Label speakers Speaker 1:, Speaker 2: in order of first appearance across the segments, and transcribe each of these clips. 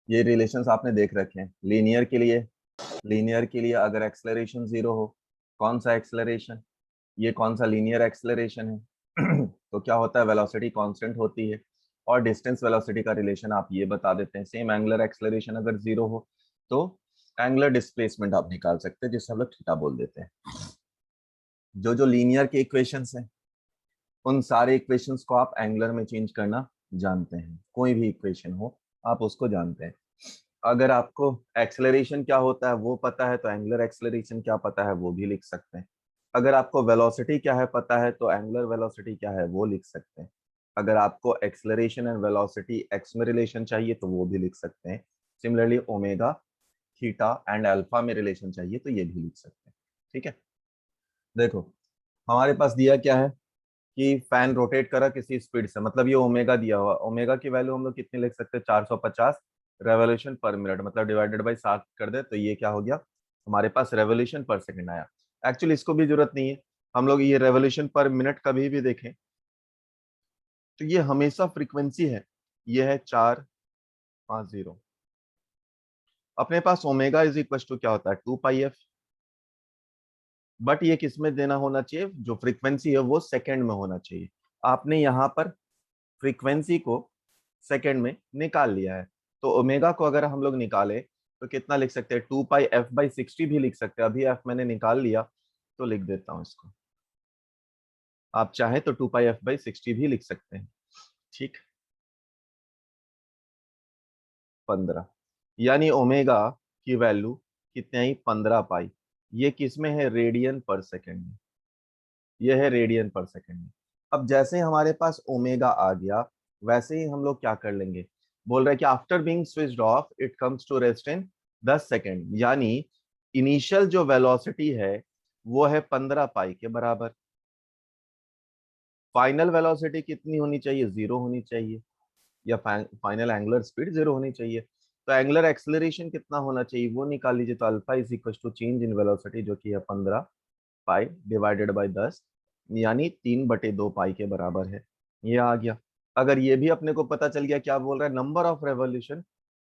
Speaker 1: ये रिलेशंस आपने देख रखे हैं। लीनियर के लिए अगर एक्सेलरेशन जीरो हो, कौन सा एक्सेलरेशन, ये कौन सा लीनियर एक्सेलरेशन है तो क्या होता है, वेलोसिटी कांस्टेंट होती है और डिस्टेंस वेलोसिटी का रिलेशन आप ये बता देते हैं। सेम एंगुलर एक्सेलरेशन अगर जीरो हो तो एंगुलर डिस्प्लेसमेंट आप निकाल सकते हैं, जिससे हम लोग थीटा बोल देते हैं। जो जो लीनियर के इक्वेशंस हैं उन सारे इक्वेशंस को आप एंगुलर में चेंज करना जानते हैं। कोई भी इक्वेशन हो आप उसको जानते हैं। अगर आपको एक्सेलरेशन क्या होता है वो पता है तो एंगुलर एक्सेलरेशन क्या पता है वो भी लिख सकते हैं। अगर आपको वेलोसिटी क्या है पता है तो एंगुलर वेलोसिटी क्या है वो लिख सकते हैं। अगर आपको एक्सेलरेशन एंड वेलोसिटी एक्स में रिलेशन चाहिए तो वो भी लिख सकते हैं। Similarly omega, theta and alpha में रिलेशन चाहिए तो ये भी लिख सकते हैं। ठीक है, देखो हमारे पास दिया क्या है कि फैन रोटेट करा किसी स्पीड से, मतलब ये ओमेगा दिया हुआ। ओमेगा की वैल्यू हम लोग कितनी लिख सकते हैं, 450 रेवोल्यूशन पर मिनट, मतलब डिवाइडेड बाई 7 कर दे तो ये क्या हो गया, हमारे पास रेवोल्यूशन पर सेकंड आया। एक्चुअली इसको भी जरूरत नहीं है, हम लोग ये रेवोल्यूशन पर मिनट कभी भी देखें तो ये हमेशा फ्रीक्वेंसी है। ये है 450। अपने पास ओमेगा इज इक्वल टू क्या होता है, 2 पाई एफ। बट ये किस में देना होना चाहिए, जो फ्रीक्वेंसी है वो सेकंड में होना चाहिए। आपने यहाँ पर फ्रीक्वेंसी को सेकंड में निकाल लिया है, तो ओमेगा को अगर हम लोग निकाले तो कितना लिख सकते हैं, 2 पाई एफ/60 भी लिख सकते हैं। अभी एफ मैंने निकाल लिया तो लिख देता हूं इसको। आप चाहे तो 2 पाई एफ/60 भी लिख सकते हैं। ठीक, 15, यानी ओमेगा की वैल्यू कितने आई, 15 पाई। ये किस में है, रेडियन पर सेकेंड में। ये है रेडियन पर सेकेंड में। अब जैसे ही हमारे पास ओमेगा आ गया वैसे ही हम लोग क्या कर लेंगे, बोल रहे हैं कि after being switched off it comes to rest in 10 second, यानी इनिशियल जो वेलोसिटी है वो है 15 पाई के बराबर। फाइनल वेलोसिटी कितनी होनी चाहिए, जीरो होनी चाहिए, या फाइनल एंगुलर स्पीड जीरो होनी चाहिए। तो एंगुलर एक्सेलरेशन कितना होना चाहिए वो निकाल लीजिए। तो alpha is equal to change in velocity जो कि है 15 पाई डिवाइडेड बाई 10, यानी 3/2 पाई के बराबर है। ये आ गया। अगर ये भी अपने को पता चल गया, क्या बोल रहा है, number of revolution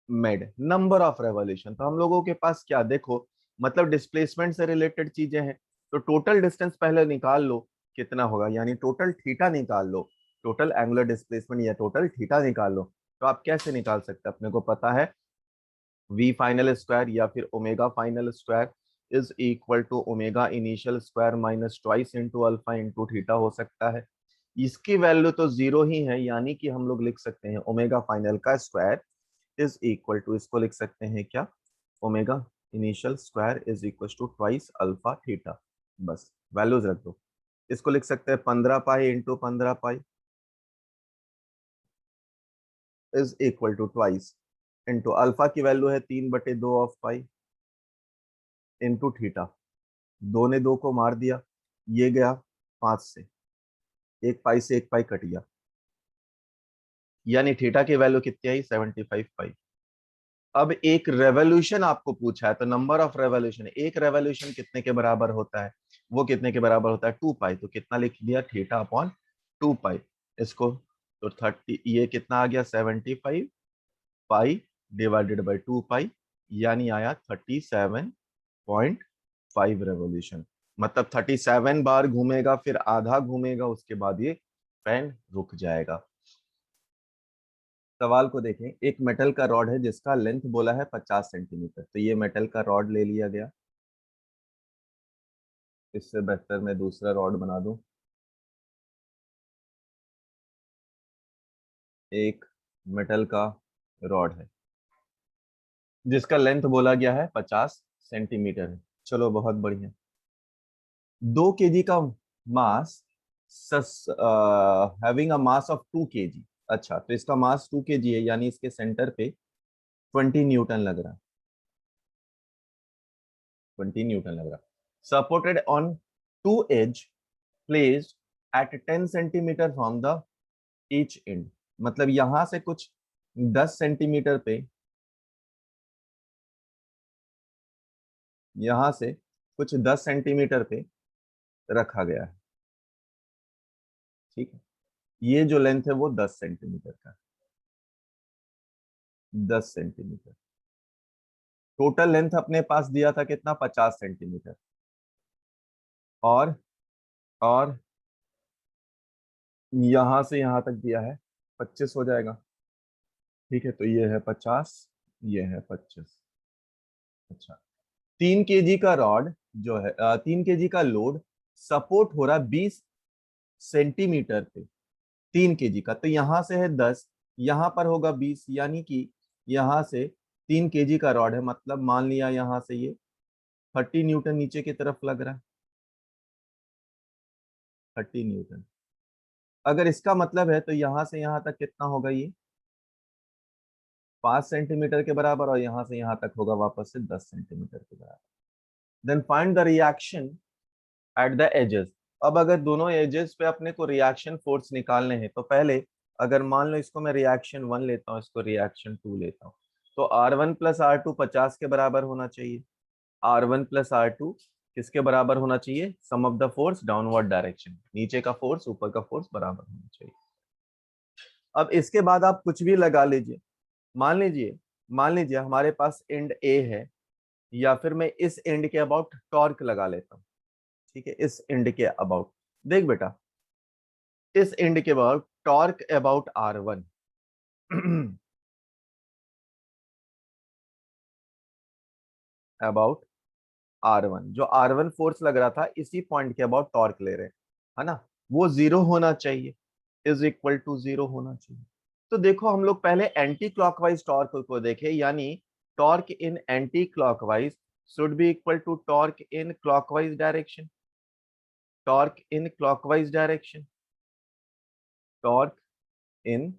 Speaker 1: made, number of revolution, तो हम लोगों के पास क्या, देखो मतलब डिस्प्लेसमेंट से रिलेटेड चीजें हैं तो टोटल डिस्टेंस पहले निकाल लो कितना होगा, यानी टोटल थीटा निकाल लो, टोटल एंगुलर डिस्प्लेसमेंट या टोटल थीटा निकाल लो। तो आप कैसे निकाल सकते हैं, अपने को पता है वी फाइनल स्क्वायर या फिर omega final square is equal to omega initial square minus twice into alpha into theta हो सकता है। इसकी वैल्यू तो जीरो ही है, यानी कि हम लोग लिख सकते हैं ओमेगा फाइनल का स्क्वायर इज इक्वल टू, इसको लिख सकते हैं क्या, omega initial square is equal to twice alpha theta. बस वैल्यूज रख दो। इसको लिख सकते हैं 15 pi into 15 pi is equal to twice into alpha की वैल्यू है 3/2 ऑफ पाई इंटू थीटा। दो ने दो को मार दिया, ये गया 5 से, एक पाई से एक पाई कट गया, यानी थीटा की वैल्यू कितनी आई, 75 पाई। अब एक रेवोल्यूशन आपको पूछा है तो नंबर ऑफ रेवोल्यूशन, एक रेवोल्यूशन कितने के बराबर होता है, वो कितने के बराबर होता है, 2 पाई। तो कितना लिख दिया, थीटा अपॉन 2 पाई। इसको तो 30, ये कितना आ गया, 75 पाई डिवाइडेड बाई 2 पाई, यानी आया 37.5 रेवोल्यूशन। मतलब 37 बार घूमेगा, फिर आधा घूमेगा, उसके बाद ये फैन रुक जाएगा। सवाल को देखें, एक मेटल का रॉड है जिसका लेंथ बोला है 50 सेंटीमीटर, तो ये मेटल का रॉड ले लिया गया। इससे बेहतर मैं दूसरा रॉड बना दूं। एक मेटल का रॉड है जिसका लेंथ बोला गया है 50 सेंटीमीटर है। चलो बहुत बढ़िया। 2 केजी का mass, having a mass of 2 KG. अच्छा, तो इसका मास 2 केजी है, यानी इसके सेंटर पे 20 न्यूटन लग रहा है। 20 न्यूटन लग रहा है। Supported on two edge placed at 10 centimetre from the each end, मतलब यहां से कुछ 10 सेंटीमीटर पे, यहां से कुछ 10 सेंटीमीटर पे रखा गया है। ठीक है, ये जो लेंथ है वो 10 सेंटीमीटर का है। 10 सेंटीमीटर। टोटल लेंथ अपने पास दिया था कितना, 50 सेंटीमीटर। और यहां से यहां तक दिया है 25 हो जाएगा। ठीक है, तो ये है 50, ये है 25। अच्छा, 3 kg का रॉड जो है, 3 kg का लोड सपोर्ट हो रहा है 20 सेंटीमीटर पे। 3 kg का, तो यहां से है 10, यहां पर होगा 20, यानी कि यहां से 3 kg का रॉड है, मतलब मान लिया यहां से ये 30 न्यूटन नीचे की तरफ लग रहा है। 30 न्यूटन, अगर इसका मतलब है तो यहां से यहां तक कितना होगा, ये 5 सेंटीमीटर के बराबर, और यहां से यहां तक होगा वापस से 10 सेंटीमीटर के बराबर। Then find the reaction at the edges. अब अगर दोनों एजेस पे अपने को रिएक्शन फोर्स निकालने हैं, तो पहले अगर मान लो इसको मैं रिएक्शन 1 लेता हूँ, इसको रिएक्शन 2 लेता हूँ, तो R1 प्लस R2 50 के बराबर होना चाहिए। R1 प्लस R2 किसके बराबर होना चाहिए, sum of the force downward direction, नीचे का फोर्स ऊपर का फोर्स बराबर होना चाहिए। अब इसके बाद आप कुछ भी लगा लीजिए, मान लीजिए हमारे पास एंड ए है, या फिर मैं इस एंड के अबाउट टॉर्क लगा लेता हूँ। ठीक है, इस एंड के अबाउट, देख बेटा, इस एंड के about torque about R1 about R1, जो R1 फोर्स लग रहा था इसी पॉइंट के अबाउट टॉर्क ले रहे हैं, है ना, वो 0 होना चाहिए, इज इक्वल टू 0 होना चाहिए। तो देखो हम लोग पहले एंटी क्लॉकवाइज टॉर्क को देखे, यानी torque in anti clockwise should be equal to torque in clockwise direction. Torque in clockwise direction, torque in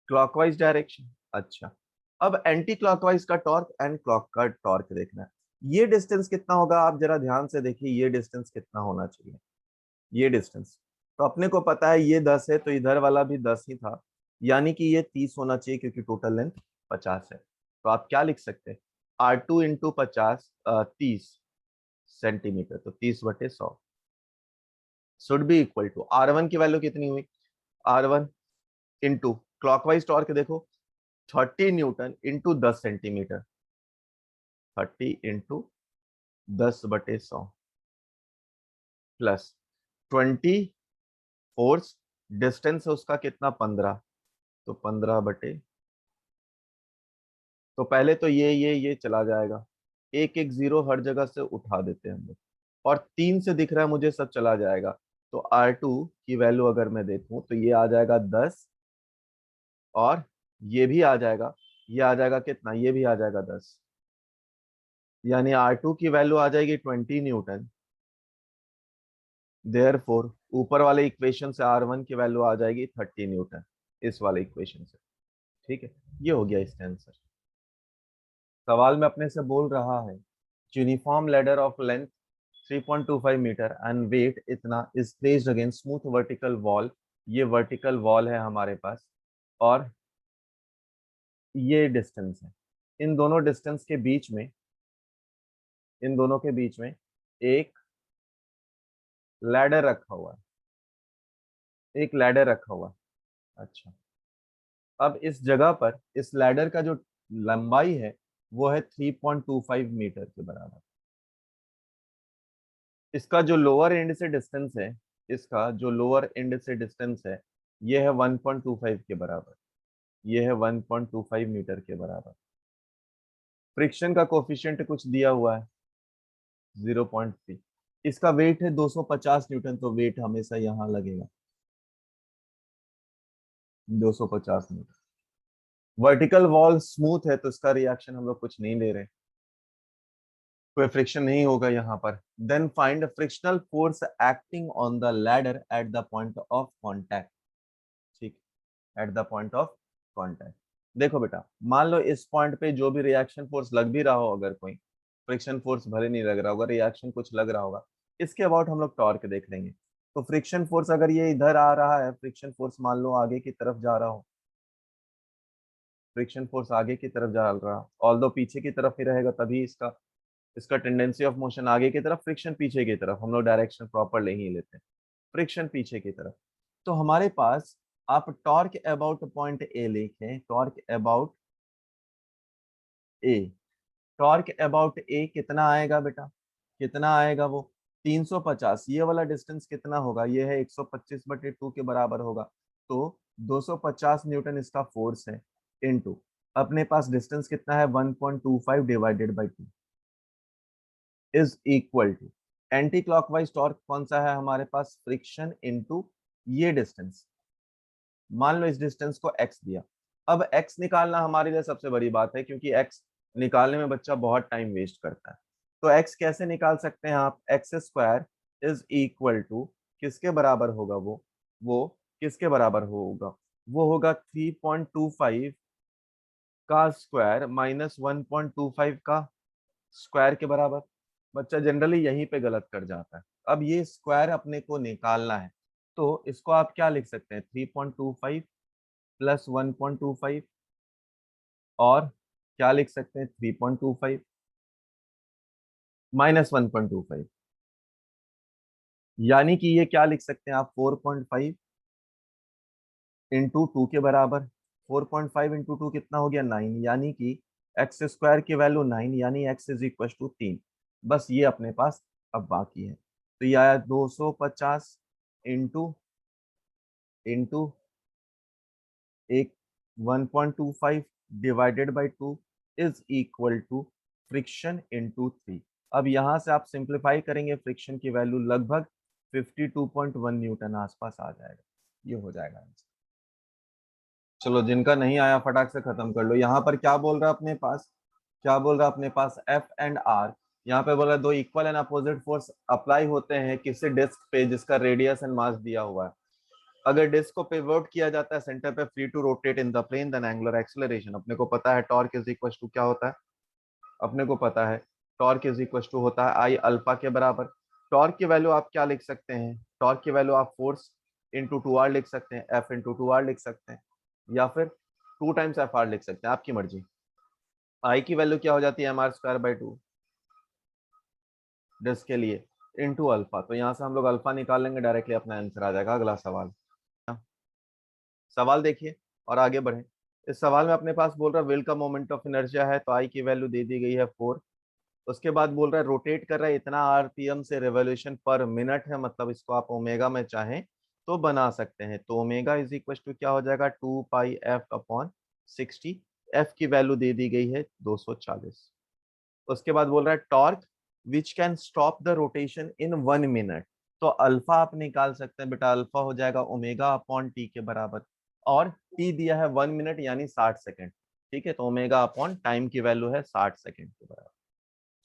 Speaker 1: clockwise direction. अच्छा, अब एंटी क्लॉकवाइज का टॉर्क एंड क्लॉक का टॉर्क देखना है। ये डिस्टेंस कितना होगा, आप जरा ध्यान से देखिए, ये डिस्टेंस कितना होना चाहिए, ये डिस्टेंस, तो अपने को पता है ये 10 है, तो इधर वाला भी 10 ही था, यानी कि ये 30 होना चाहिए, क्योंकि टोटल लेंथ 50 है। तो आप क्या लिख सकते हैं, R2 इंटू 50, 30 सेंटीमीटर, तो 30/100 should be equal to R1 की वैल्यू कितनी हुई, R1 इंटू क्लॉकवाइज टॉर्क देखो 30 Newton into 10 centimetre, 30 into 10/100 plus 20 force, distance है उसका कितना 15, तो 15/, तो पहले तो ये चला जाएगा, एक एक जीरो हर जगह से उठा देते हैं हम लोग, और 3 से दिख रहा है मुझे, सब चला जाएगा। तो R2 की वैल्यू अगर मैं देखूं तो ये आ जाएगा 10, और ये भी आ जाएगा, ये आ जाएगा कितना, ये भी आ जाएगा 10, यानी R2 की वैल्यू आ जाएगी 20 न्यूटन। देयरफॉर ऊपर वाले इक्वेशन से R1 की वैल्यू आ जाएगी 30 न्यूटन, इस वाले इक्वेशन से। ठीक है, ये हो गया इसका आंसर। सवाल में अपने से बोल रहा है, uniform ladder of length 3.25 metre and weight इतना is placed against smooth vertical wall. ये वर्टिकल वॉल है हमारे पास, और ये डिस्टेंस है, इन दोनों डिस्टेंस के बीच में, इन दोनों के बीच में एक लैडर रखा हुआ है, एक लैडर रखा हुआ है। अच्छा, अब इस जगह पर इस लैडर का जो लंबाई है वो है 3.25 मीटर के बराबर। इसका जो लोअर एंड से डिस्टेंस है, इसका जो लोअर एंड से डिस्टेंस है, ये है 1.25 के बराबर, ये है 1.25 मीटर के बराबर। फ्रिक्शन का कोफिशिएंट कुछ दिया हुआ है 0.3। इसका वेट है 250 न्यूटन, तो वेट हमेशा यहाँ लगेगा 250 न्यूटन। वर्टिकल वॉल स्मूथ है, तो इसका रिएक्शन हम लोग कुछ नहीं ले रहे, कोई फ्रिक्शन नहीं होगा यहाँ पर। Then find frictional force acting on the ladder at the point of contact. ठीक, at the point of contact. देखो बेटा, मान लो इस पॉइंट पे जो भी रिएक्शन फोर्स लग भी रहा हो, अगर कोई फ्रिक्शन फोर्स भले नहीं लग रहा होगा, रिएक्शन कुछ लग रहा होगा, इसके अबाउट हम लोग टॉर्क देख लेंगे। तो फ्रिक्शन फोर्स अगर ये इधर आ रहा है, फ्रिक्शन फोर्स मान लो आगे की तरफ जा रहा हो, फ्रिक्शन फोर्स आगे की तरफ जा रहा, ऑल्दो पीछे की तरफ ही रहेगा, तभी इसका इसका टेंडेंसी ऑफ मोशन आगे की तरफ, फ्रिक्शन पीछे की तरफ, हम लोग डायरेक्शन प्रॉपर ले ही लेते हैं, फ्रिक्शन पीछे की तरफ। तो हमारे पास, आप टॉर्क अबाउट पॉइंट ए लिखें, torque about A. Torque about A कितना आएगा बेटा, कितना आएगा वो 350। ये वाला डिस्टेंस कितना होगा, ये है 125/2 के बराबर होगा, तो 250 न्यूटन इसका फोर्स है, इनटू अपने पास डिस्टेंस कितना है 1.25 divided by 2 is equal to anti clockwise torque कौन सा है हमारे पास, फ्रिक्शन इनटू ये डिस्टेंस। मान लो इस डिस्टेंस को x दिया, अब x निकालना हमारे लिए सबसे बड़ी बात है, क्योंकि x निकालने में बच्चा बहुत टाइम वेस्ट करता है। तो x कैसे निकाल सकते हैं आप, x square is equal to किसके बराबर होगा, वो किसके बराबर होगा, वो होगा 3.25 का स्क्वायर माइनस 1.25 का स्क्वायर के बराबर। बच्चा जनरली यहीं पे गलत कर जाता है। अब ये स्क्वायर अपने को निकालना है, तो इसको आप क्या लिख सकते हैं, 3.25 प्लस 1.25 और क्या लिख सकते हैं 3.25 माइनस 1.25, यानी कि ये क्या लिख सकते हैं आप 4.5 इंटू 2 के बराबर। 4.5 इंटू 2 कितना हो गया 9, यानी कि एक्स स्क्वायर की वैल्यू 9, यानी एक्स इज इक्वल टू 3। बस ये अपने पास अब बाकी है, तो ये आया 250 इंटू इंटू एक 1.25 divided by 2 is equal to friction into 3। अब यहाँ से आप सिंप्लीफाई करेंगे, फ्रिक्शन की वैल्यू लगभग 52.1 न्यूटन आसपास आ जाएगा, ये हो जाएगा आंसर। चलो जिनका नहीं आया फटाक से खत्म कर लो। यहाँ पर क्या बोल रहा है अपने पास, क्या बोल रहा है अपने पास, एफ एंड आर। यहाँ पे बोला दो equal and opposite force apply होते हैं किसी डिस्क पे जिसका रेडियस एंड मास दिया हुआ है। अगर डिस्क को पिवोट किया जाता है सेंटर पे free to rotate in the plane, then angular acceleration अपने को पता है टॉर्क इज इक्वल टू क्या होता है, अपने को पता है टॉर्क इज इक्वल टू होता है आई अल्फा के बराबर। टॉर्क की वैल्यू आप क्या लिख सकते हैं, टॉर्क की वैल्यू आप फोर्स इंटू 2r लिख सकते हैं, एफ इंटू 2r लिख सकते हैं, या फिर 2 टाइम्स एफ आर लिख सकते हैं, आपकी मर्जी। आई की वैल्यू क्या हो जाती है mr स्क्वायर बाई 2 डिस्क के लिए इंटू अल्फा, तो यहाँ से हम लोग अल्फा निकाल लेंगे, डायरेक्टली अपना आंसर आ जाएगा। अगला सवाल, सवाल देखिए और आगे बढ़े। इस सवाल में अपने पास बोल रहा है व्हील का मोमेंट ऑफ इनर्शिया है, तो आई की वैल्यू दे दी गई है 4। उसके बाद बोल रहा है रोटेट कर रहा है इतना आरपीएम से रेवोल्यूशन पर मिनट है, मतलब इसको आप ओमेगा में चाहें तो बना सकते हैं। तो ओमेगा इज इक्वल टू क्या हो जाएगा 2 पाई f/60। एफ की वैल्यू दे दी गई है 240। उसके बाद बोल रहा है torque which can stop the rotation in 1 minute. तो अल्फा आप निकाल सकते हैं बेटा, अल्फा हो जाएगा ओमेगा अपॉन टी के बराबर, और टी दिया है 1 मिनट यानी 60 सेकेंड। ठीक है, तो ओमेगा अपॉन टाइम की वैल्यू है 60 सेकेंड के बराबर।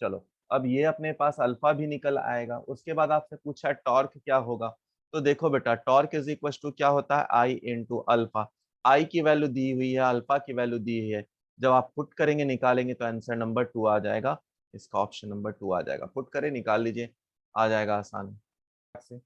Speaker 1: चलो अब ये अपने पास अल्फा भी निकल आएगा। उसके बाद आपसे पूछा है टॉर्क क्या होगा, तो देखो बेटा टॉर्क इज इक्वल टू क्या होता है आई इंटू अल्फा। आई की वैल्यू दी हुई है, अल्फा की वैल्यू दी हुई है, जब आप पुट करेंगे निकालेंगे तो आंसर नंबर 2 आ जाएगा, इसका ऑप्शन नंबर 2 आ जाएगा। पुट करें निकाल लीजिए, आ जाएगा आसान से।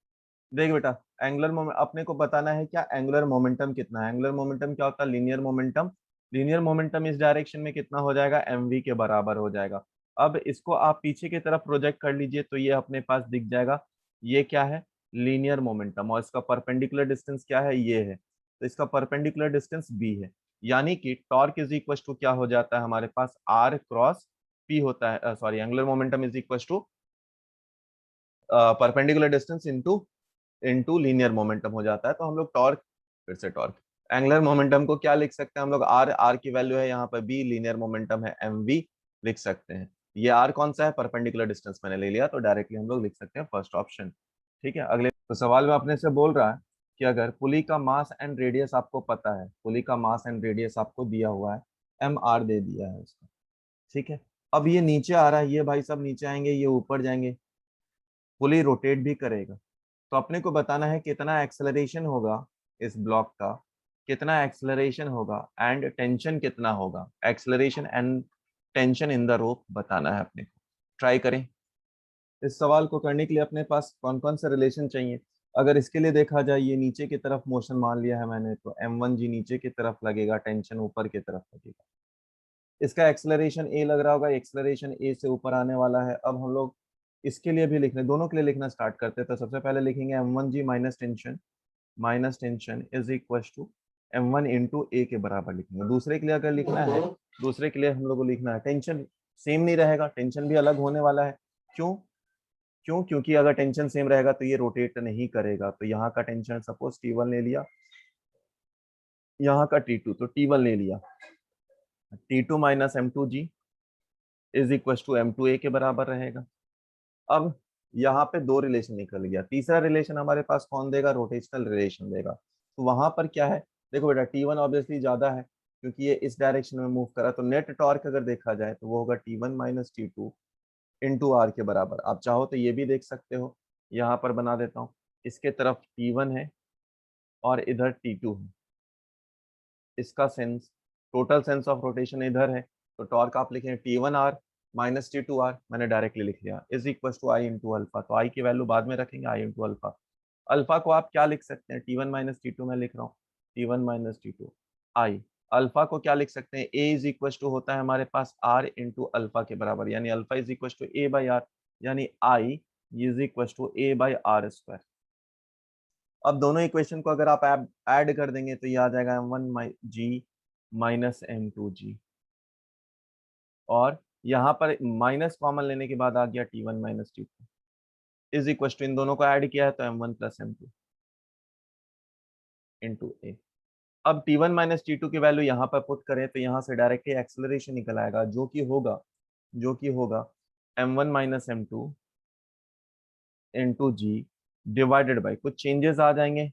Speaker 1: देख बेटा एंगुलर मोमेंट अपने को बताना है क्या, एंगुलर मोमेंटम कितना है। एंगुलर मोमेंटम क्या होता है, लीनियर मोमेंटम। लीनियर मोमेंटम इस डायरेक्शन में कितना हो जाएगा, mv के बराबर हो जाएगा। अब इसको आप पीछे की तरफ प्रोजेक्ट कर लीजिए तो ये अपने पास दिख जाएगा, ये क्या है लीनियर मोमेंटम, और इसका परपेंडिकुलर डिस्टेंस क्या है, ये है, तो इसका परपेंडिकुलर डिस्टेंस b है। यानी कि टॉर्क इज इक्वल टू क्या हो जाता है हमारे पास r क्रॉस p होता है, sorry angular momentum is equal to perpendicular distance into into linear momentum हो जाता है। तो हम लोग टॉर्क, फिर से टॉर्क, एंगुलर मोमेंटम को क्या लिख सकते हैं हम लोग, आर, आर की वैल्यू है यहाँ पर बी, लीनियर मोमेंटम है एम वी, लिख सकते हैं। ये आर कौन सा है, परपेंडिकुलर डिस्टेंस मैंने ले लिया, तो डायरेक्टली हम लोग लिख सकते हैं फर्स्ट ऑप्शन। ठीक है, अगले तो सवाल में अपने से बोल रहा है कि अगर पुली का मास एंड रेडियस आपको पता है, पुली का मास एंड रेडियस आपको दिया हुआ है, एम आर दे दिया है उसको। ठीक है, अब ये नीचे आ रहा है, ये भाई सब नीचे आएंगे, ये ऊपर जाएंगे, पुली रोटेट भी करेगा, तो अपने को बताना है कितना एक्सेलरेशन होगा इस ब्लॉक का, कितना एक्सेलरेशन होगा एंड टेंशन कितना होगा, acceleration and tension in the rope बताना है अपने को। ट्राई करें। इस सवाल को करने के लिए अपने पास कौन कौन से रिलेशन चाहिए। अगर इसके लिए देखा जाए, ये नीचे की तरफ मोशन मान लिया है मैंने, तो m1g नीचे की तरफ लगेगा, टेंशन ऊपर की तरफ लगेगा। इसका एक्सेलरेशन ए लग रहा होगा, एक्सेलरेशन ए से ऊपर आने वाला है। अब हम लोग इसके लिए भी लिखने, दोनों के लिए लिखना स्टार्ट करते हैं। तो सबसे पहले लिखेंगे m1g minus tension is equal to m1 into a के बराबर लिखेंगे। दूसरे के लिए अगर लिखना है, दूसरे के लिए हम लोग को लिखना है, टेंशन सेम नहीं रहेगा, टेंशन भी अलग होने वाला है। क्यों? क्योंकि अगर टेंशन सेम रहेगा तो ये रोटेट नहीं करेगा। तो यहाँ का टेंशन सपोज T1 ले लिया, यहाँ का T2, तो T1 ले लिया, T2 minus M2G is equal to M2A के बराबर रहेगा। अब यहाँ पे दो रिलेशन निकल गया, तीसरा रिलेशन हमारे पास कौन देगा? रोटेशनल रिलेशन देगा। तो वहां पर क्या है, देखो बेटा, T1 ऑब्वियसली ज्यादा है क्योंकि ये इस डायरेक्शन में मूव करा, तो नेट टॉर्क अगर देखा जाए तो वो होगा T1 minus T2 into are के बराबर। आप चाहो तो ये भी देख सकते हो, यहाँ पर बना देता हूँ, इसके तरफ T1 है और इधर T2 है। इसका sense, total sense of rotation इधर है, तो टॉर्क आप लिखें T1R माइनस T2R, मैंने डायरेक्टली लिख लिया, is equal to I into alpha. तो आई की वैल्यू बाद में रखेंगे, आई इंटू अल्फा। अल्फा को आप क्या लिख सकते हैं? T1 माइनस T2 में लिख रहा हूँ, T1 माइनस T2 आई। अल्फा को क्या लिख सकते हैं? ए इज इक्वल टू होता है हमारे पास आर इंटू अल्फा के बराबर, यानी alpha is equal to a by r, यानी I is equal to a by r square. अब दोनों इक्वेशन को अगर आप ऐड कर देंगे तो ये आ जाएगा M1G माइनस M2G, और यहाँ पर माइनस कॉमन लेने के बाद आ गया T1 minus T2 is equal to, इन दोनों को ऐड किया है तो M1 प्लस M2 इंटू ए। अब T1 माइनस T2 की वैल्यू यहाँ पर पुट करें तो यहाँ से डायरेक्टली एक्सेलरेशन निकल आएगा, जो कि होगा M1 minus M2 into g divided by, कुछ चेंजेस आ जाएंगे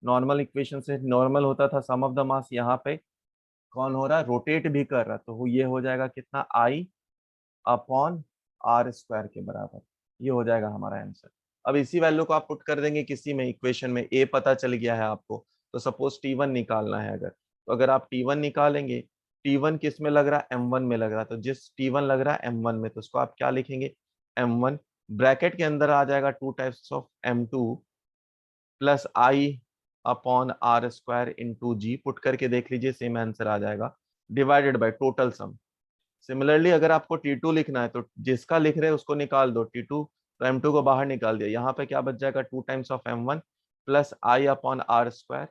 Speaker 1: नॉर्मल इक्वेशन से। नॉर्मल होता था सम ऑफ द मास, यहाँ पे कौन हो रहा है? रोटेट भी कर रहा, तो ये हो जाएगा कितना? आई अपॉन आर स्क्वायर के बराबर। ये हो जाएगा हमारा आंसर। अब इसी वैल्यू को आप पुट कर देंगे किसी में इक्वेशन में, ए पता चल गया है आपको, तो सपोज T1 निकालना है अगर, तो अगर आप T1 निकालेंगे, T1 किस में लग रहा है? M1 में लग रहा है, तो जिस T1 लग रहा है M1 में, तो उसको आप क्या लिखेंगे? M1 ब्रैकेट के अंदर आ जाएगा two types of M2 plus I upon r square into g, put करके देख लीजिए सेम आंसर आ जाएगा, divided by total sum. Similarly अगर आपको T2 लिखना है तो जिसका लिख रहे हैं उसको निकाल दो T2, तो M2 को बाहर निकाल दिया, यहाँ पे क्या बच जाएगा? Two times of M1 plus I upon r square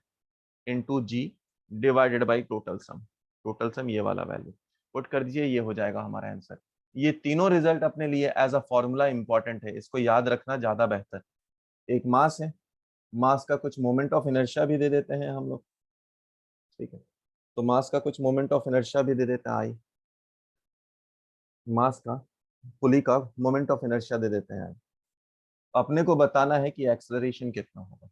Speaker 1: into g divided by total sum. Total sum ये वाला वैल्यू पुट कर दीजिए, ये हो जाएगा हमारा आंसर। ये तीनों रिजल्ट अपने लिए एज अ फॉर्मूला इंपॉर्टेंट है, इसको याद रखना ज्यादा बेहतर। एक मास है, मास का कुछ मोमेंट ऑफ इनर्शिया भी दे देते हैं हम लोग, ठीक है, तो मास का कुछ मोमेंट ऑफ इनर्शिया भी दे देते हैं आई, मास का, पुली का मोमेंट ऑफ इनर्शिया दे देते हैं। अपने को बताना है कि एक्सेलरेशन कितना होगा,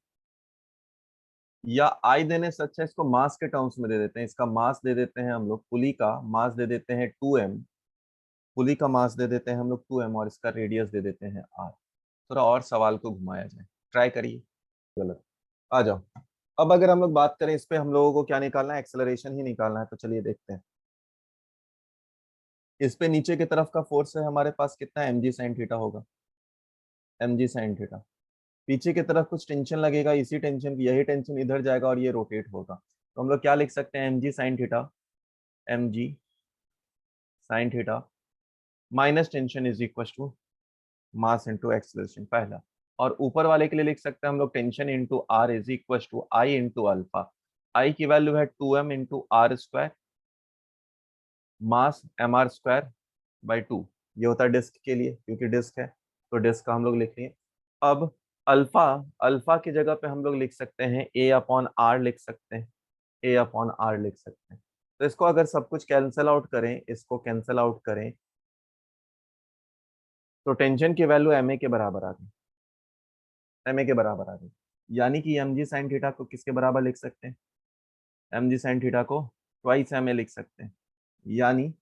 Speaker 1: या आई देने से अच्छा इसको मास के टर्म्स में दे देते हैं। इसका मास दे देते हैं हम लोग, पुली का मास दे देते हैं 2m, पुली का मास दे देते हैं हम लोग 2m, और इसका रेडियस दे देते हैं r। थोड़ा और सवाल को घुमाया जाए, ट्राई करिए। गलत, आ जाओ। अब अगर हम लोग बात करें इस पे, हम लोगों को क्या निकालना है? एक्सेलरेशन ही निकालना है, तो चलिए देखते हैं। इस पे नीचे की तरफ का फोर्स है हमारे पास कितना? mg sin थीटा होगा, mg sin थीटा। पीछे की तरफ कुछ टेंशन लगेगा, इसी टेंशन, यही टेंशन इधर जाएगा और ये रोटेट होगा, तो हम लोग क्या लिख सकते हैं? mg sin theta, mg sin theta minus tension is equal to mass into acceleration, पहला। और ऊपर वाले के लिए लिख सकते हैं हम लोग tension into r is equal to I into alpha. I की वैल्यू है 2m into r square, mass mr square by 2, ये होता है डिस्क के लिए, क्योंकि डिस्क है तो डिस्क का हम लोग लिख लिए। अब अल्फा, अल्फा की जगह पे हम लोग लिख सकते हैं ए अपॉन आर लिख सकते हैं, ए अपॉन आर लिख सकते हैं। तो इसको अगर सब कुछ कैंसिल आउट करें, इसको कैंसिल आउट करें, तो टेंशन की वैल्यू एम ए के बराबर आ गई, एम ए के बराबर आ गई, यानी कि एम जी साइन थीटा को किसके बराबर लिख सकते हैं? एम जी साइन थीटा को ट्वाइस एम ए लिख सकते हैं, यानी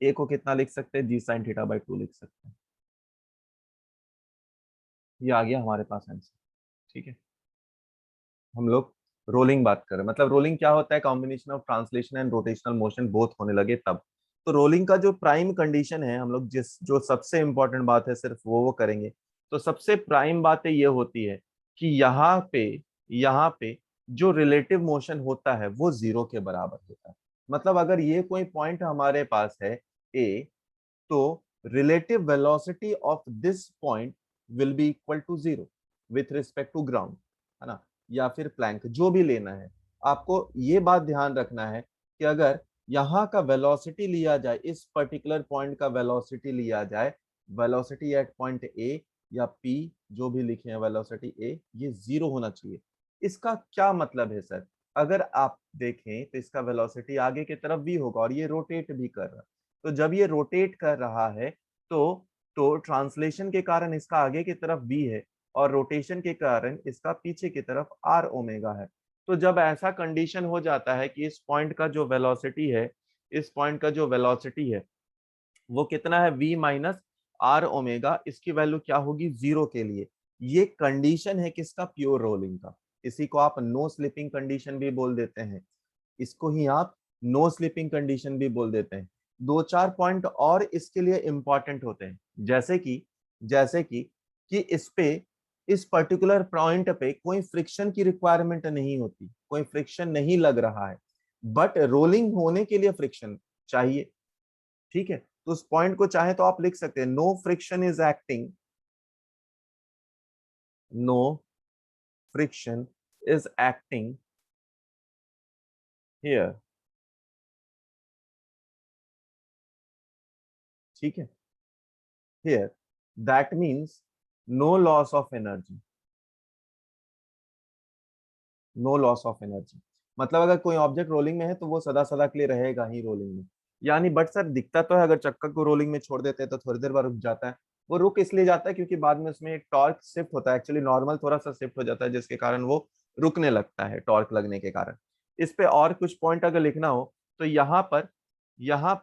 Speaker 1: ए को कितना लिख सकते हैं? जी साइन थीटा बाई 2 लिख सकते हैं। ये आ गया हमारे पास आंसर, ठीक है। हम लोग रोलिंग बात करें, मतलब रोलिंग क्या होता है? Combination of translation and rotational motion both होने लगे तब। तो रोलिंग का जो प्राइम कंडीशन है, हम लोग जिस जो सबसे इंपॉर्टेंट बात है सिर्फ वो करेंगे। तो सबसे प्राइम बातें ये होती है कि यहाँ पे जो रिलेटिव मोशन होता है वो जीरो के बराबर होता है। मतलब अगर ये कोई पॉइंट हमारे पास है ए, तो relative velocity of this point will be equal to zero with respect to ground, है ना, या फिर प्लैंक, जो भी लेना है। आपको ये बात ध्यान रखना है कि अगर यहाँ का वेलोसिटी लिया जाए, इस पर्टिकुलर पॉइंट का वेलोसिटी लिया जाए, वेलोसिटी एट पॉइंट ए या पी, जो भी लिखे हैं वेलोसिटी ए, ये 0 होना चाहिए। इसका क्या मतलब है सर? अगर आप देखें तो इसका वेलोसिटी आगे की तरफ v होगा और ये रोटेट भी कर रहा है। तो जब ये रोटेट कर रहा है तो ट्रांसलेशन के कारण इसका आगे की तरफ v है और रोटेशन के कारण इसका पीछे की तरफ r ओमेगा है। तो जब ऐसा कंडीशन हो जाता है कि इस पॉइंट का जो वेलोसिटी है, इस पॉइंट का जो वेलोसिटी है वो कितना है, v माइनस आर ओमेगा, इसकी वैल्यू क्या होगी 0 के लिए। ये कंडीशन है किसका, प्योर रोलिंग का। इसी को आप नो स्लिपिंग कंडीशन भी बोल देते हैं, इसको ही आप नो स्लिपिंग कंडीशन भी बोल देते हैं। दो चार पॉइंट और इसके लिए इंपॉर्टेंट होते हैं, जैसे कि इस पे, इस पर्टिकुलर पॉइंट पे कोई फ्रिक्शन की रिक्वायरमेंट नहीं होती, कोई फ्रिक्शन नहीं लग रहा है, बट रोलिंग होने के लिए फ्रिक्शन चाहिए। ठीक है, तो उस पॉइंट को चाहे तो आप लिख सकते हैं, no friction is acting, no friction is acting here. ठीक है, here, that means no loss of energy, no loss of energy. मतलब अगर कोई ऑब्जेक्ट रोलिंग में है तो वो सदा सदा के लिए रहेगा ही रोलिंग में। यानी बट सर दिखता तो है, अगर चक्का को रोलिंग में छोड़ देते हैं तो थोड़ी देर बाद रुक जाता है। वो रुक इसलिए जाता है क्योंकि बाद में उसमें एक टॉर्क शिफ्ट होता है, एक्चुअली नॉर्मल थोड़ा सा शिफ्ट हो जाता है, जिसके कारण वो रुकने लगता है टॉर्क लगने के कारण। इस पे और कुछ पॉइंट अगर लिखना हो तो यहाँ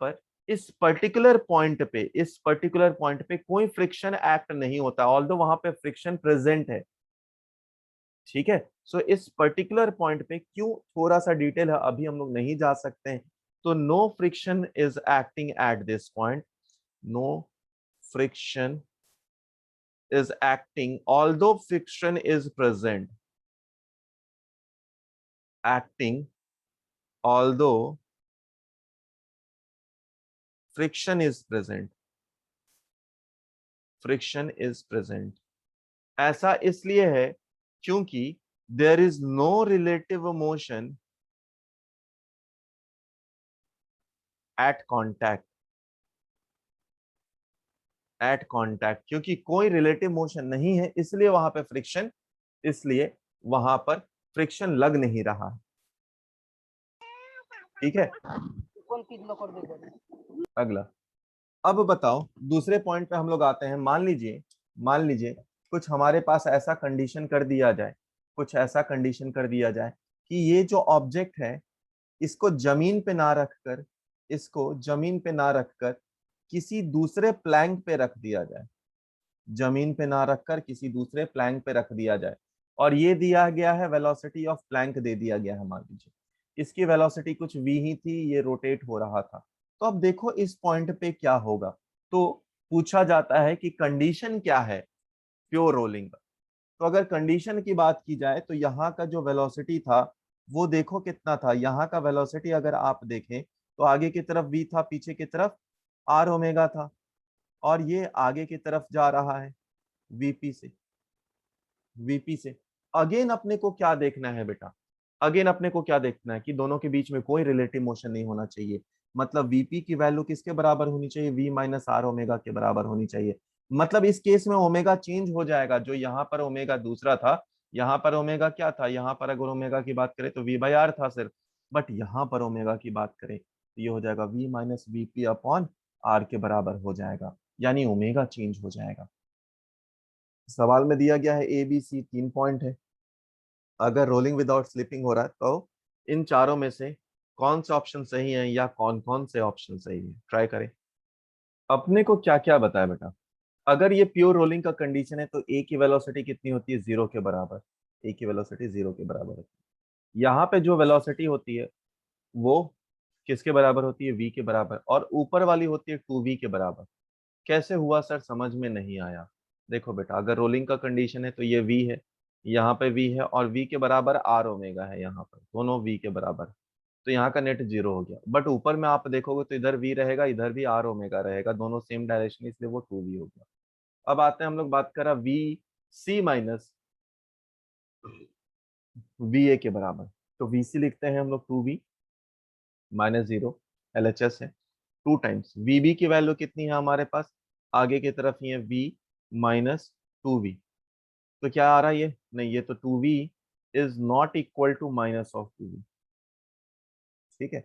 Speaker 1: पर इस पर्टिकुलर पॉइंट पे, इस पर्टिकुलर पॉइंट पे कोई फ्रिक्शन एक्ट नहीं होता, ऑल्दो वहां पे फ्रिक्शन प्रेजेंट है। ठीक है, सो इस पर्टिकुलर पॉइंट पे क्यों, थोड़ा सा डिटेल है, अभी हम लोग नहीं जा सकते हैं। तो no friction is acting at this point, no friction is acting although friction is present, acting although friction is present, friction is present। ऐसा इसलिए है क्योंकि there is no relative motion at contact, eight contact, क्योंकि कोई relative motion नहीं है इसलिए वहां पे फ्रिक्शन, इसलिए वहां पर फ्रिक्शन लग नहीं रहा है। ठीक है, अगला। अब बताओ दूसरे पॉइंट पे हम लोग आते हैं। मान लीजिए कुछ हमारे पास ऐसा कंडीशन कर दिया जाए, कुछ ऐसा कंडीशन कर दिया जाए कि ये जो ऑब्जेक्ट है इसको जमीन पे ना रखकर, इसको जमीन पे ना रखकर किसी दूसरे प्लैंक पे रख दिया जाए, जमीन पे ना रखकर किसी दूसरे प्लैंक पे रख दिया जाए। और ये दिया गया है वेलोसिटी ऑफ प्लैंक दे दिया गया है, मान लीजिए इसकी वेलोसिटी कुछ v ही थी, ये रोटेट हो रहा था। तो अब देखो इस पॉइंट पे क्या होगा। तो पूछा जाता है कि कंडीशन क्या है प्योर रोलिंग का। तो अगर कंडीशन की बात की जाए तो यहाँ का जो वेलोसिटी था वो देखो कितना था, यहाँ का वेलोसिटी अगर आप देखें तो आगे की तरफ v था, पीछे की तरफ r ओमेगा था, और ये आगे की तरफ जा रहा है वीपी से, वीपी से। अगेन अपने को क्या देखना है बेटा, अगेन अपने को क्या देखना है कि दोनों के बीच में कोई रिलेटिव मोशन नहीं होना चाहिए। मतलब वीपी की वैल्यू किसके बराबर होनी चाहिए, वी माइनस आर ओमेगा के बराबर होनी चाहिए। मतलब इस केस में ओमेगा चेंज हो जाएगा, जो यहाँ पर ओमेगा दूसरा था, यहाँ पर ओमेगा क्या था, यहाँ पर अगर ओमेगा की बात करें तो वी बाई आर था सिर्फ, बट यहाँ पर ओमेगा की बात करें तो ये हो जाएगा v minus vp upon r के बराबर हो जाएगा, यानी ओमेगा चेंज हो जाएगा। सवाल में दिया गया है ए बी सी, 3 पॉइंट है। अगर रोलिंग विदाउट स्लिपिंग हो रहा है तो इन चारों में से कौन से ऑप्शन सही है या कौन कौन से ऑप्शन सही है, ट्राई करें। अपने को क्या क्या बताया बेटा, अगर ये प्योर रोलिंग का कंडीशन है तो ए की वेलोसिटी कितनी होती है, 0 के बराबर। ए की वेलोसिटी 0 के बराबर होती है। यहाँ पे जो वेलोसिटी होती है वो किसके बराबर होती है, वी के बराबर, और ऊपर वाली होती है 2v के बराबर। कैसे हुआ सर, समझ में नहीं आया। देखो बेटा, अगर रोलिंग का कंडीशन है तो ये v है, यहाँ पे v है, और v के बराबर r ओमेगा है, यहाँ पर दोनों v के बराबर। तो यहाँ का नेट 0 हो गया, बट ऊपर में आप देखोगे तो इधर v रहेगा, इधर भी r ओमेगा रहेगा, दोनों सेम डायरेक्शन, इसलिए वो 2v हो गया। अब आते हैं हम लोग बात करा v c माइनस va के बराबर। तो वीसी लिखते हैं हम लोग 2v माइनस 0, एलएचएस है 2 टाइम्स वीबी की वैल्यू कितनी है हमारे पास, आगे की तरफ ही है v माइनस 2v। तो क्या आ रहा है ये, नहीं ये तो 2v is not equal to minus of 2v। ठीक है,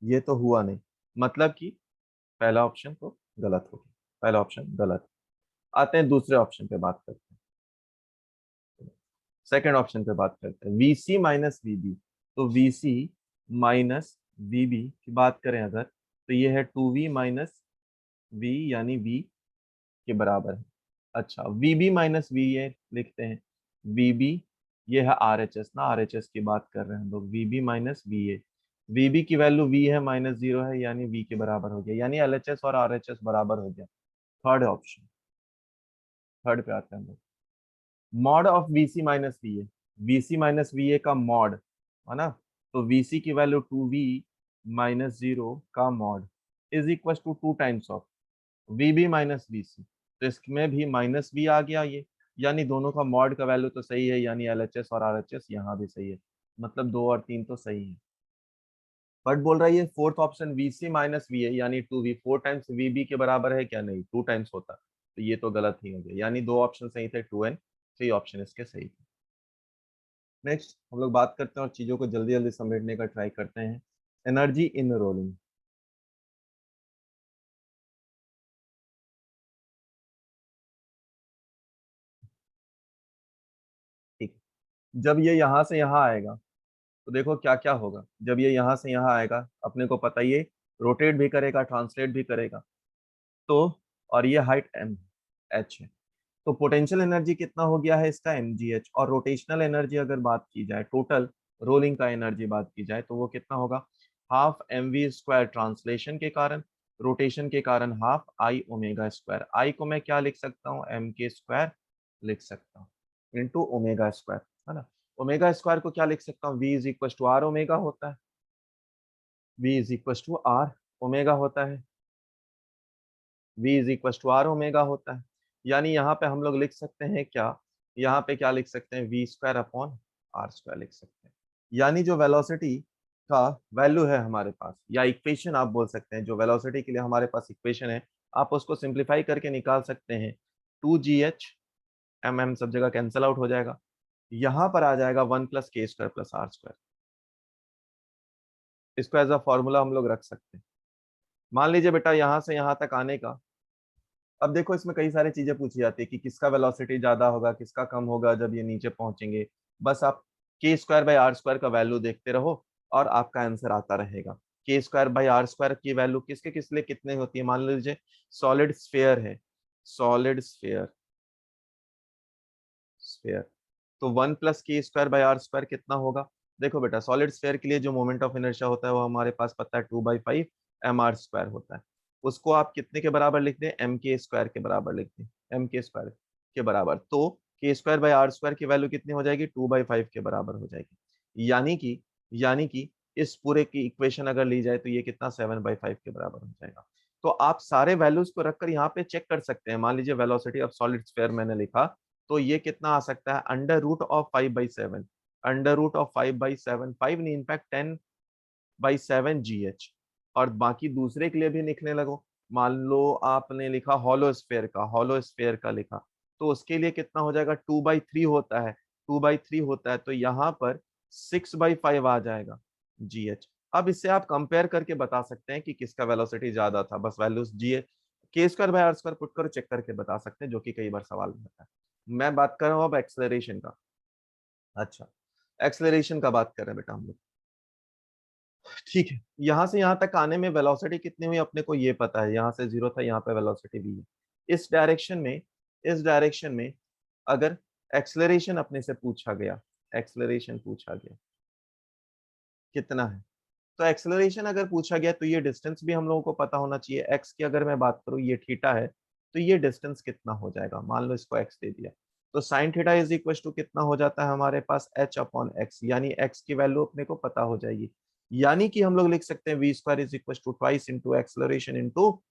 Speaker 1: ये तो हुआ नहीं, मतलब कि पहला ऑप्शन तो गलत हो गया, पहला ऑप्शन गलत। आते हैं दूसरे ऑप्शन पे बात करते हैं, सेकंड ऑप्शन पे बात करते हैं, वीसी माइनस वीबी। तो वीसी माइनस वीबी की बात करें अगर, तो ये है 2v माइनस वी, यानी v के बराबर है। अच्छा, वीबी माइनस वी ये लिखते हैं, वीबी ये है आरएचएस ना, आरएचएस की बात कर रहे हैं हम लोग, वीबी माइनस वी ए। वीबी की वैल्यू v है माइनस 0 है, यानी v के बराबर हो गया, यानी एलएचएस और आरएचएस बराबर हो गया। थर्ड ऑप्शन, थर्ड पे आते हैं हम लोग, mod of VC minus V A, VC minus V A का मॉड है ना, तो वीसी की वैल्यू 2v माइनस 0 का mod is equal to 2 times of vb minus vc. तो इसमें भी माइनस वी आ गया ये, यानी दोनों का मॉड का वैल्यू तो सही है, यानी एलएचएस और आरएचएस यहाँ भी सही है, मतलब 2 और 3 तो सही है। बट बोल रहा है ये fourth option vc minus v है, यानी 2v 4 टाइम्स वीबी के बराबर है क्या, नहीं 2 टाइम्स होता, तो ये तो गलत ही हो गया, यानी दो ऑप्शन सही थे, 2 एंड 3 ऑप्शन इसके सही थे। नेक्स्ट हम लोग बात करते हैं और चीजों को जल्दी जल्दी समेटने का ट्राई करते हैं, एनर्जी इन रोलिंग। ठीक, जब ये यहाँ से यहाँ आएगा तो देखो क्या क्या होगा, जब ये यहाँ से यहाँ आएगा अपने को पता ही है, रोटेट भी करेगा ट्रांसलेट भी करेगा, तो और ये हाइट एम एच है, तो पोटेंशियल एनर्जी कितना हो गया है इसका mgh, और रोटेशनल एनर्जी अगर बात की जाए, टोटल रोलिंग का एनर्जी बात की जाए, तो वो कितना होगा, half m v square translation के कारण, रोटेशन के कारण half I omega square. I को मैं क्या लिख सकता हूँ, एम के स्क्वायर लिख सकता हूँ इंटू ओमेगा स्क्वायर, है ना। ओमेगा स्क्वायर को क्या लिख सकता हूँ, v is equal to r omega होता है, v is equal to r omega होता है, v is equal to r omega होता है, यानी यहाँ पे हम लोग लिख सकते हैं क्या, यहाँ पे क्या लिख सकते हैं, v square upon r square लिख सकते हैं, यानी जो वेलोसिटी का वैल्यू है हमारे पास, या इक्वेशन आप बोल सकते हैं, जो वेलोसिटी के लिए हमारे पास इक्वेशन है, आप उसको सिंप्लीफाई करके निकाल सकते हैं, 2gh, एम सब जगह कैंसिल आउट हो जाएगा, यहाँ पर आ जाएगा 1 + k² + r²। इसको एज अ फॉर्मूला हम लोग रख सकते हैं। मान लीजिए बेटा यहाँ से यहाँ तक आने का, अब देखो इसमें कई सारी चीजें पूछी जाती है कि किसका वेलोसिटी ज्यादा होगा किसका कम होगा जब ये नीचे पहुंचेंगे, बस आप k² / r² का वैल्यू देखते रहो और आपका आंसर आता रहेगा। k² / r² की वैल्यू किसके किस लिए कितने होती है, मान लीजिए सॉलिड स्फेयर है, सॉलिड स्फेयर स्फेयर, तो 1 + k² / r² कितना होगा, देखो बेटा सॉलिड स्फेयर के लिए जो मोमेंट ऑफ इनर्शिया होता है वो हमारे पास पता है 2/5 mr² होता है, उसको आप कितने के बराबर लिखते हैं, mk² के बराबर लिखते हैं, mk² के बराबर, तो k²/r² की वैल्यू कितनी हो जाएगी, 2/5 के बराबर हो जाएगी, यानी कि इस पूरे की इक्वेशन अगर ली जाए तो ये कितना 7/5 के बराबर हो जाएगा। तो आप सारे वैल्यूज को रखकर यहाँ पे चेक कर सकते हैं, मान लीजिए वेलोसिटी ऑफ सॉलिड स्फेयर मैंने लिखा, तो ये कितना आ सकता है, √5/7, √5/7, 5 नहीं इनफैक्ट 10/7 GH, और बाकी दूसरे के लिए भी लिखने लगो, मान लो आपने लिखा हॉलो स्फेयर का लिखा, तो उसके लिए कितना हो जाएगा, 2/3 होता है, 2/3 होता है, तो यहाँ पर 6/5 आ जाएगा GH। अब इससे आप कंपेयर करके बता सकते हैं कि किसका वेलोसिटी ज्यादा था, बस वैल्यूज GH k²/r² पुट कर चेक करके बता सकते हैं, जो कि कई बार सवाल में होता है। मैं बात कर रहा हूँ अब एक्सेलरेशन का। अच्छा, एक्सेलरेशन का बात कर रहे हैं बेटा हम लोग, ठीक है, यहाँ से यहाँ तक आने में वेलोसिटी कितनी हुई अपने को ये पता है, यहाँ से 0 था, यहाँ पे वेलोसिटी भी है, इस डायरेक्शन में अगर एक्सेलरेशन अपने से पूछा गया, एक्सेलरेशन पूछा गया कितना है, तो एक्सेलरेशन अगर पूछा गया तो ये डिस्टेंस भी हम लोगों को पता होना चाहिए, एक्स की अगर मैं बात करूँ ये थीटा है, तो ये डिस्टेंस कितना हो जाएगा, मान लो इसको एक्स दे दिया, तो sine theta is equal to कितना हो जाता है हमारे पास h/x, यानी x की वैल्यू अपने को पता हो जाएगी, यानी कि हम लोग लिख सकते हैं v² is equal to twice into acceleration into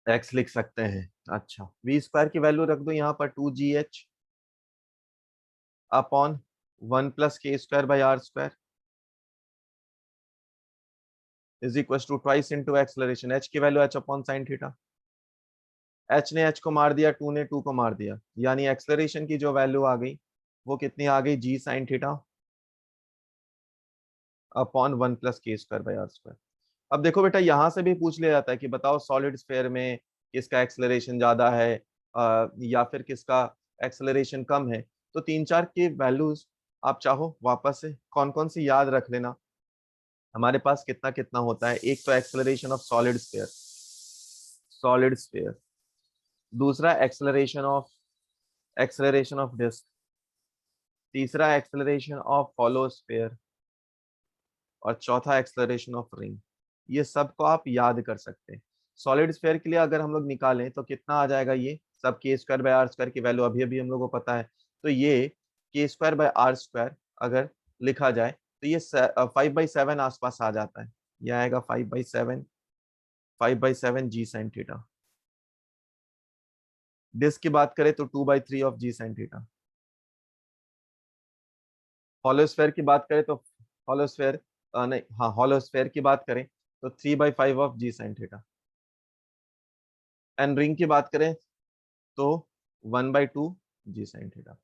Speaker 1: x लिख सकते हैं। अच्छा, v² की वैल्यू रख दो यहाँ पर 2gh upon 1 plus k square by r square is equal to twice into acceleration, h की value h upon sine theta. H ने एच को मार दिया, टू ने टू को मार दिया, यानी एक्सलरेशन की जो वैल्यू आ गई वो कितनी आ गई, जी sine theta upon 1 plus k square by r square. अब देखो बेटा, यहां से भी पूछ लिया जाता है कि बताओ सॉलिड स्फीयर में किसका एक्सेलरेशन ज्यादा है या फिर किसका एक्सेलरेशन कम है। तो तीन चार के वैल्यूज आप चाहो वापस से कौन कौन सी याद रख लेना। हमारे पास कितना कितना होता है, एक तो एक्सेलरेशन ऑफ सॉलिड स्फीयर, दूसरा एक्सेलरेशन ऑफ डिस्क, तीसरा एक्सेलरेशन ऑफ हॉलो स्फीयर, और चौथा एक्सेलरेशन ऑफ रिंग। ये सब को आप याद कर सकते हैं। सॉलिड स्फीयर के लिए अगर हम लोग निकालें तो कितना आ जाएगा, ये सब के स्क्वायर बाय आर स्क्वायर की वैल्यू अभी अभी हम लोग को पता है। तो ये के स्क्वायर बाय आर स्क्वायर अगर लिखा जाए तो ये 5/7 आसपास आ जाता है। यह आएगा 5/7 जी साइन थीटा। डिस्क की बात करें तो 2/3 of g sine theta. Hollow sphere की बात करें तो हॉलोस्फेयर नहीं, हाँ, हॉलोस्फेयर की बात करें तो 3/5 of g sine theta. And ring की बात करें तो 1/2 जी साइन थीटा।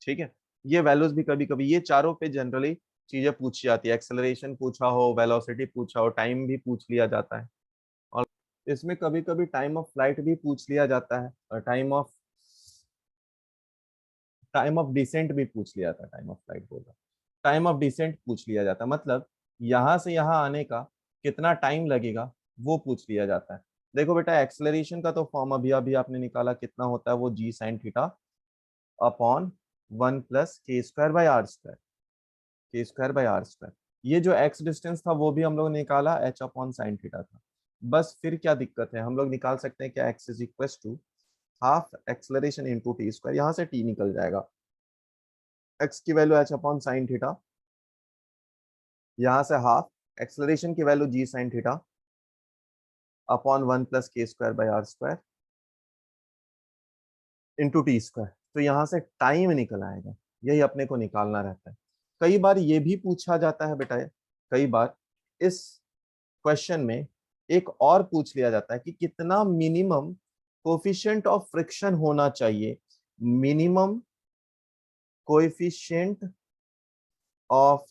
Speaker 1: ठीक है, ये वैल्यूज भी कभी कभी ये चारों पे जनरली चीजें पूछी जाती है, एक्सेलरेशन पूछा हो, वेलोसिटी पूछा हो, टाइम भी पूछ लिया जाता है, और इसमें कभी कभी टाइम ऑफ फ्लाइट भी पूछ लिया जाता है, और टाइम ऑफ डिसेंट भी पूछ लिया जाता है, टाइम ऑफ फ्लाइट बोल रहा, टाइम ऑफ डिसेंट पूछ लिया जाता है, मतलब यहाँ से यहाँ आने का कितना टाइम लगेगा वो पूछ लिया जाता है। देखो बेटा, एक्सेलरेशन का तो फॉर्म अभी अभी आपने निकाला, कितना होता है वो, जी sine theta upon 1 plus k square by r square, के स्क्वायर बाई आर स्क्वायर। ये जो एक्स डिस्टेंस था वो भी हम लोग ने निकाला, एच अपॉन साइन थीटा था। बस फिर क्या दिक्कत है, हम लोग निकाल सकते हैं क्या, x is equal to half acceleration into t square, यहाँ से टी निकल जाएगा, एक्स की value h upon sine theta, यहाँ से हाफ एक्सेलरेशन की value g sine theta upon 1 plus k square by r square into t square. तो यहाँ से टाइम निकल आएगा, यही अपने को निकालना रहता है। कई बार ये भी पूछा जाता है बेटा, कई बार इस क्वेश्चन में एक और पूछ लिया जाता है कि कितना मिनिमम कोफिशिएंट ऑफ फ्रिक्शन होना चाहिए, मिनिमम कोएफिशिएंट ऑफ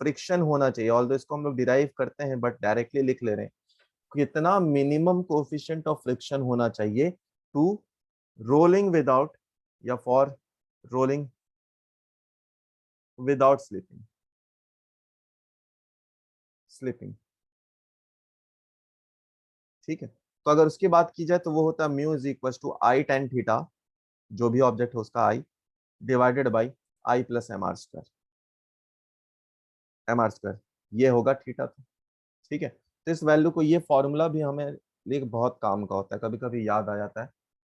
Speaker 1: फ्रिक्शन होना चाहिए। ऑल्दो इसको हम लोग डिराइव करते हैं बट डायरेक्टली लिख ले रहे हैं, कितना मिनिमम कोफिशिएंट ऑफ फ्रिक्शन होना चाहिए टू रोलिंग विदाउट या फॉर रोलिंग विदाउट स्लिपिंग। ठीक है, तो अगर उसकी बात की जाए तो वो होता है mu is equal to I tan theta, जो भी ऑब्जेक्ट हो उसका I, divided by I plus m r square, ये होगा थीटा। तो ठीक है, तो इस वैल्यू को, ये फॉर्मूला भी हमें लिए बहुत काम का होता है, कभी कभी याद आ जाता है,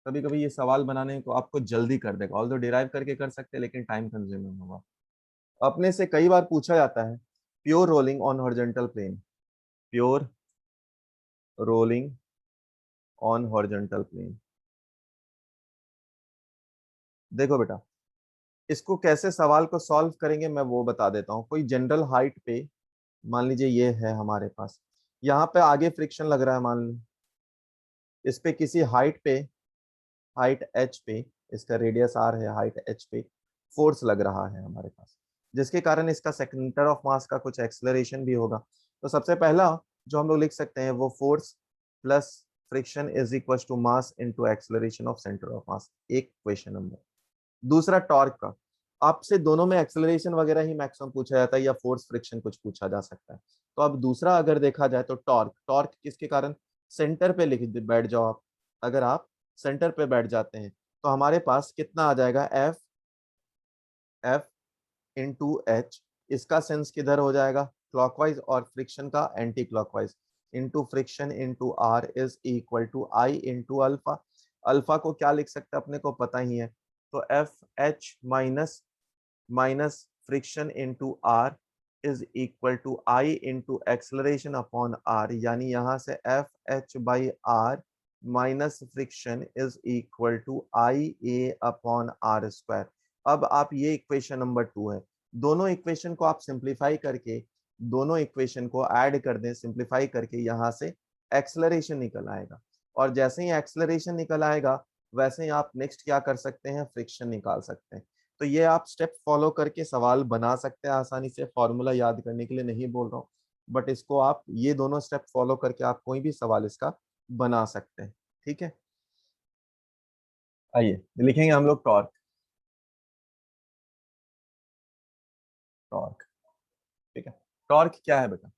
Speaker 1: कभी कभी ये सवाल बनाने को आपको जल्दी कर देगा, ऑल्दो डिराइव करके कर सकते हैं लेकिन टाइम कंज्यूमिंग होगा। अपने से कई बार पूछा जाता है pure rolling on horizontal plane, pure rolling on horizontal plane. देखो बेटा, इसको कैसे सवाल को सॉल्व करेंगे मैं वो बता देता हूँ। कोई जनरल हाइट पे, मान लीजिए ये है हमारे पास, यहाँ पे आगे फ्रिक्शन लग रहा है, मान ली इस पे किसी हाइट पे, हाइट एच पे, इसका रेडियस आर है, हाइट एच पे फोर्स लग रहा है हमारे पास, जिसके कारण इसका सेंटर ऑफ मास का कुछ एक्सेलरेशन भी होगा। तो सबसे पहला जो हम लोग लिख सकते हैं वो force plus friction is equal to mass into acceleration of centre of mass, एक क्वेश्चन नंबर। दूसरा टॉर्क का, आपसे दोनों में एक्सेलरेशन वगैरह ही मैक्सिमम पूछा जाता है या फोर्स फ्रिक्शन कुछ पूछा जा सकता है। तो अब दूसरा अगर देखा जाए तो टॉर्क, टॉर्क किसके कारण, सेंटर पे लिख बैठ जाओ आप, अगर आप सेंटर पे बैठ जाते हैं तो हमारे पास कितना आ जाएगा, एफ एफ इंटू एच, इसका सेंस किधर हो जाएगा, क्लॉकवाइज, और फ्रिक्शन का anti clockwise, into friction into r is equal to I into alpha. Alpha को क्या लिख सकते हैं अपने को पता ही है, तो F h minus minus friction into r is equal to I into acceleration upon r, यानी यहां से F h by r minus friction is equal to I a upon r square. अब आप ये इक्वेशन नंबर 2 है, दोनों equation को आप सिंप्लीफाई करके, दोनों इक्वेशन को ऐड कर दें, सिंप्लीफाई करके यहाँ से एक्सेलरेशन निकल आएगा। और जैसे ही एक्सेलरेशन निकल आएगा वैसे ही आप नेक्स्ट क्या कर सकते हैं, फ्रिक्शन निकाल सकते हैं। तो ये आप स्टेप फॉलो करके सवाल बना सकते हैं आसानी से, फॉर्मूला याद करने के लिए नहीं बोल रहा हूँ, बट इसको आप ये दोनों स्टेप फॉलो करके आप कोई भी सवाल इसका बना सकते हैं। ठीक है, आइए लिखेंगे हम लोग टॉर्क। टॉर्क, ठीक है। टॉर्क क्या है बेटा?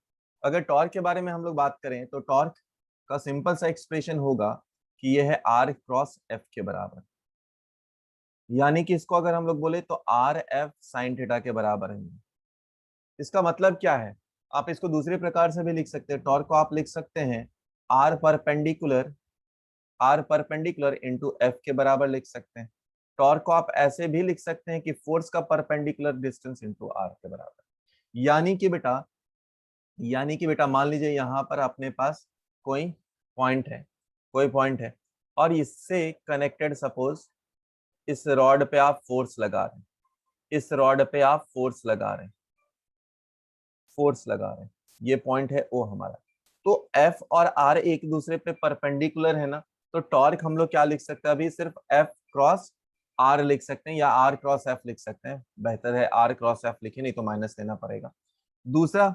Speaker 1: अगर टॉर्क के बारे में हम लोग बात करें तो टॉर्क का सिंपल सा एक्सप्रेशन होगा कि यह है आर क्रॉस एफ के बराबर। यानी कि इसको अगर हम लोग बोले तो आर एफ साइन थीटा के बराबर है। इसका मतलब क्या है? आप इसको दूसरे प्रकार से भी लिख सकते हैं। टॉर्क को आप लिख सकते हैं आर परपेंडिकुलर इंटू एफ के बराबर लिख सकते हैं। टॉर्क को आप ऐसे भी लिख सकते हैं कि फोर्स का परपेंडिकुलर डिस्टेंस इंटू आर के बराबर। यानी कि बेटा मान लीजिए यहाँ पर अपने पास कोई पॉइंट है, और इससे कनेक्टेड सपोज इस रॉड पे आप फोर्स लगा रहे हैं, ये पॉइंट है ओ हमारा। तो एफ और आर एक दूसरे पे परपेंडिकुलर है ना, तो टॉर्क हम लोग क्या लिख सकते हैं, अभी सिर्फ एफ क्रॉस आर लिख सकते हैं या आर क्रॉस एफ लिख सकते हैं। बेहतर है आर क्रॉस एफ लिखे, नहीं तो माइनस लेना पड़ेगा। दूसरा,